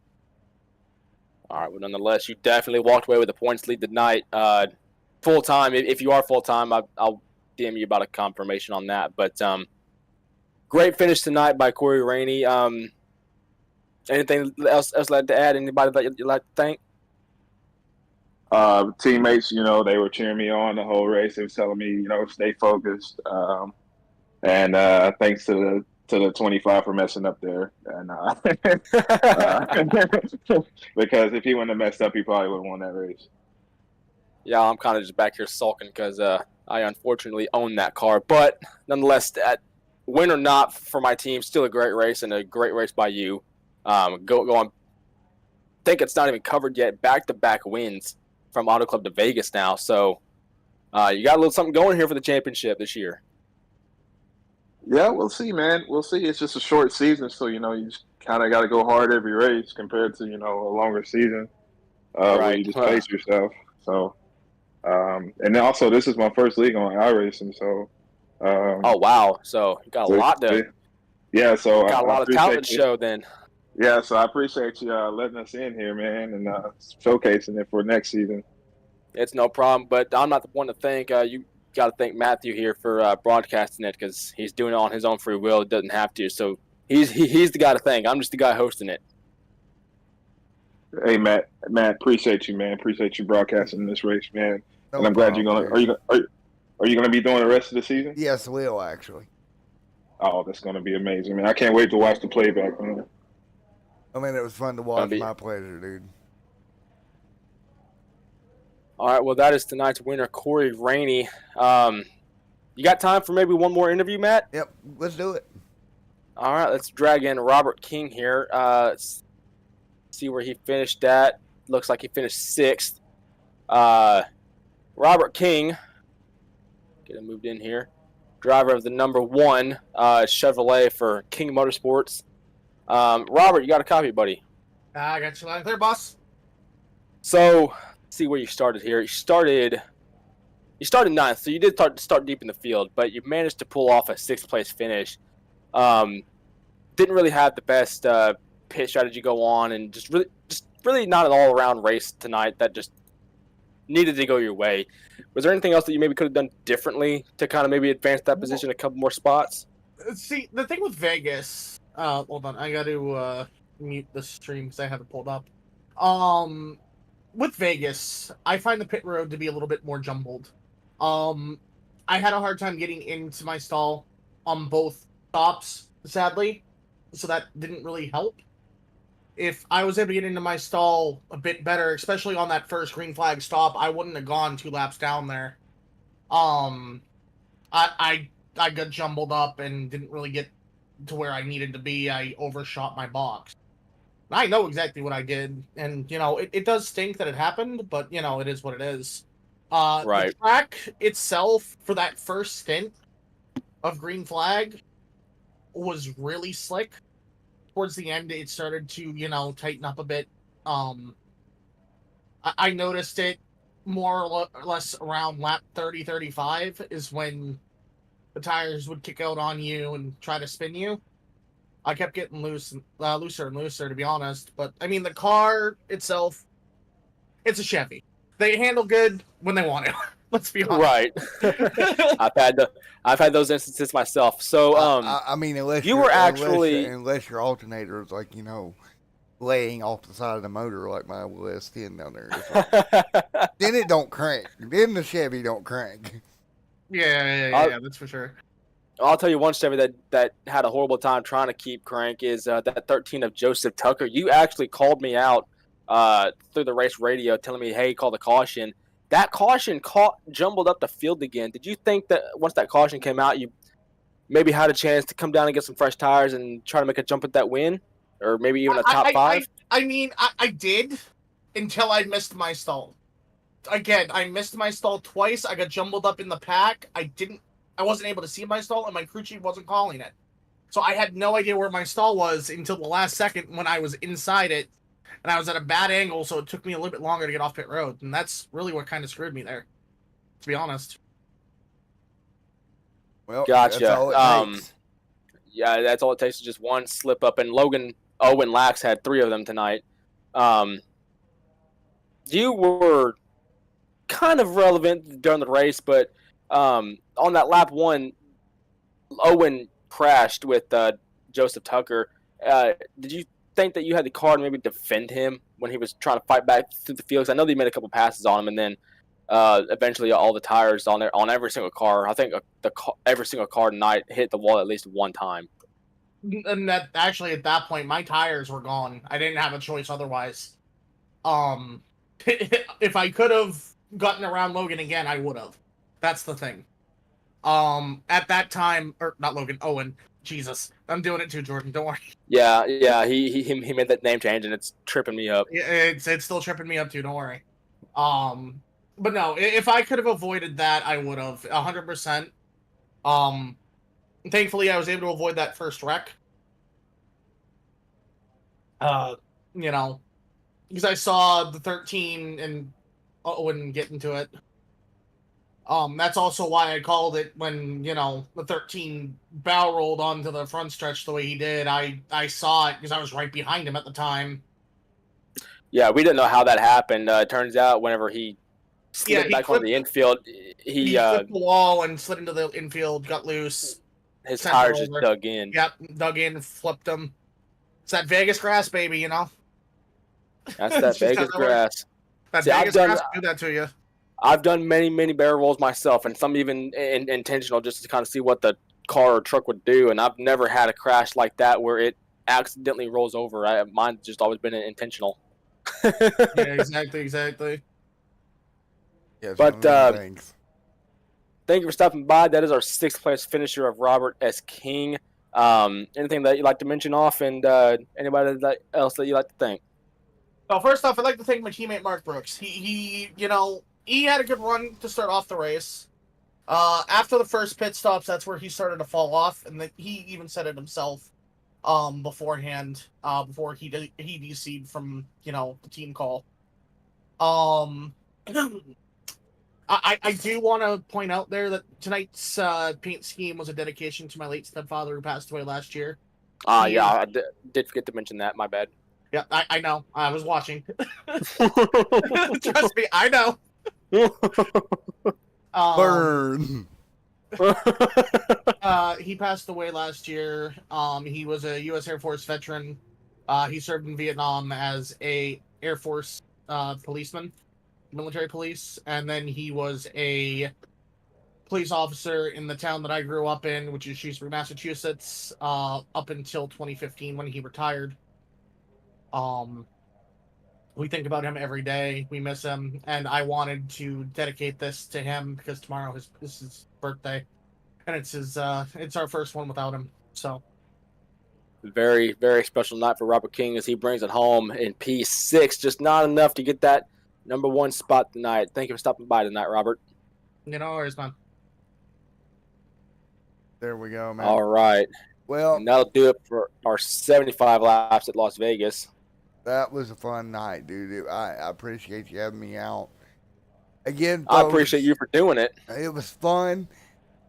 All right. Well, nonetheless, you definitely walked away with a points lead tonight. Full time. If you are full time, I'll DM you about a confirmation on that. But great finish tonight by Corey Rainey. Anything else like to add? Anybody that you'd like to thank? Teammates, they were cheering me on the whole race. They were telling me, stay focused. And thanks to the 25 for messing up there. And because if he wouldn't have messed up, he probably would have won that race. Yeah, I'm kind of just back here sulking because I unfortunately own that car. But nonetheless, win or not for my team, still a great race and a great race by you. Go on. I think it's not even covered yet. Back-to-back wins from Auto Club to Vegas now. So you got a little something going here for the championship this year. Yeah, we'll see, man. We'll see. It's just a short season, so you just kind of got to go hard every race compared to a longer season where you just pace yourself. So, and then also this is my first league on iRacing, so. Oh wow! So you got a lot to. Yeah, so got a lot of talent to show then. Yeah, so I appreciate you letting us in here, man, and showcasing it for next season. It's no problem, but I'm not the one to thank you. Got to thank Matthew here for broadcasting it because he's doing it on his own free will. It doesn't have to, so he's the guy to thank. I'm just the guy hosting it. Hey, Matt, appreciate you, man. Appreciate you broadcasting this race, man. No and I'm glad you're problem, gonna. Are you gonna be doing the rest of the season? Yes, I will actually. Oh, that's gonna be amazing, man. I can't wait to watch the playback, man. I mean, it was fun to watch. My pleasure, dude. All right, well, that is tonight's winner, Corey Rainey. You got time for maybe one more interview, Matt? Yep, let's do it. All right, let's drag in Robert King here. Let's see where he finished at. Looks like he finished 6th. Robert King, get him moved in here. Driver of the number 1 Chevrolet for King Motorsports. Robert, you got a copy, buddy? I got you right there, boss. So, see where you started here. You started 9th, so you did start deep in the field, but you managed to pull off a 6th place finish. Didn't really have the best pit strategy go on, and just really not an all around race tonight that just needed to go your way. Was there anything else that you maybe could have done differently to kind of maybe advance that position a couple more spots? See, the thing with Vegas, hold on, I got to mute the stream because I have it pulled up. With Vegas, I find the pit road to be a little bit more jumbled. I had a hard time getting into my stall on both stops, sadly, so that didn't really help. If I was able to get into my stall a bit better, especially on that first green flag stop, I wouldn't have gone 2 laps down there. I got jumbled up and didn't really get to where I needed to be. I overshot my box. I know exactly what I did, and, it does stink that it happened, but, it is what it is. Right. The track itself, for that first stint of green flag, was really slick. Towards the end, it started to, tighten up a bit. I noticed it more or less around lap 30, 35 is when the tires would kick out on you and try to spin you. I kept getting looser and looser, to be honest. But, I mean, the car itself, it's a Chevy. They handle good when they want to. Let's be honest. Right. I've had those instances myself. So, I mean, unless unless your alternator is like, laying off the side of the motor like my LS10 down there. Then it don't crank. Then the Chevy don't crank. Yeah, that's for sure. I'll tell you one Chevy that had a horrible time trying to keep crank is that 13 of Joseph Tucker. You actually called me out through the race radio telling me, hey, call the caution. That caution jumbled up the field again. Did you think that once that caution came out, you maybe had a chance to come down and get some fresh tires and try to make a jump at that win? Or maybe even a top 5? I did until I missed my stall. Again, I missed my stall twice. I got jumbled up in the pack. I didn't I wasn't able to see my stall, and my crew chief wasn't calling it. So I had no idea where my stall was until the last second when I was inside it, and I was at a bad angle, so it took me a little bit longer to get off pit road, and that's really what kind of screwed me there, to be honest. Well, Gotcha. that's all it takes. Yeah, that's all it takes is just one slip up. And Logan, Owen, Lax had 3 of them tonight. You were kind of relevant during the race, but on that lap 1, Owen crashed with Joseph Tucker. Did you think that you had the car to maybe defend him when he was trying to fight back through the field? 'Cause I know that you made a couple passes on him, and then eventually all the tires on every single car. I think every single car tonight hit the wall at least one time. And that actually at that point my tires were gone. I didn't have a choice otherwise. If I could have gotten around Logan again, I would have. That's the thing. At that time, or not Logan, Owen. Jesus, I'm doing it too, Jordan. Don't worry. Yeah. He made that name change, and it's tripping me up. It's still tripping me up too. Don't worry. But no, if I could have avoided that, I would have 100%. Thankfully, I was able to avoid that first wreck. You know, because I saw the 13 and Owen get into it. That's also why I called it when, you know, the 13 bow rolled onto the front stretch the way he did. I saw it because I was right behind him at the time. Yeah, we didn't know how that happened. It turns out whenever he slid back on the infield, he flipped the wall and slid into the infield, got loose. His tires just dug in. Yep, dug in, flipped them. It's that Vegas grass, baby, you know? That's that Vegas grass. That Vegas grass will do that to you. I've done many barrel rolls myself, and some even intentional, just to kind of see what the car or truck would do. And I've never had a crash like that where it accidentally rolls over. Mine's just always been intentional. Yeah, exactly. Yeah, but thank you for stopping by. That is our 6th place finisher of Robert S. King. Anything that you'd like to mention off, and anybody else that you'd like to thank? Well, first off, I'd like to thank my teammate Mark Brooks. He had a good run to start off the race. After the first pit stops, that's where he started to fall off, and he even said it himself beforehand, before he DC'd from, you know, the team call. I do want to point out there that tonight's paint scheme was a dedication to my late stepfather who passed away last year. Yeah, I did forget to mention that. My bad. Yeah, I know. I was watching. Trust me, I know. Burn. He passed away last year. He was a U.S. Air Force veteran. He served in Vietnam as a Air Force policeman, military police, and then he was a police officer in the town that I grew up in, which is Shrewsbury, Massachusetts, up until 2015 when he retired. We think about him every day. We miss him, and I wanted to dedicate this to him because tomorrow is his birthday, and it's our first one without him. So, very special night for Robert King as he brings it home in P6. Just not enough to get that number 1 spot tonight. Thank you for stopping by tonight, Robert. You know, where's man? There we go, man. All right. Well, and that'll do it for our 75 laps at Las Vegas. That was a fun night, dude. I appreciate you having me out. Again, folks, I appreciate you for doing it. It was fun.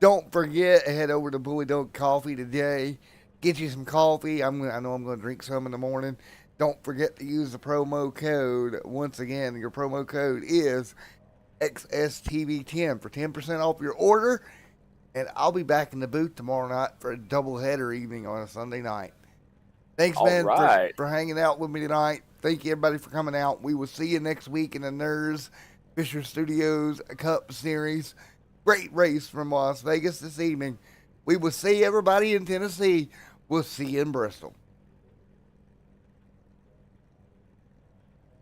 Don't forget, head over to Bully Dog Coffee today. Get you some coffee. I know I'm going to drink some in the morning. Don't forget to use the promo code. Once again, your promo code is XSTV10 for 10% off your order. And I'll be back in the booth tomorrow night for a doubleheader evening on a Sunday night. Thanks, man, for hanging out with me tonight. Thank you, everybody, for coming out. We will see you next week in the NERS Fisher Studios Cup Series. Great race from Las Vegas this evening. We will see everybody in Tennessee. We'll see you in Bristol.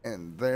And there.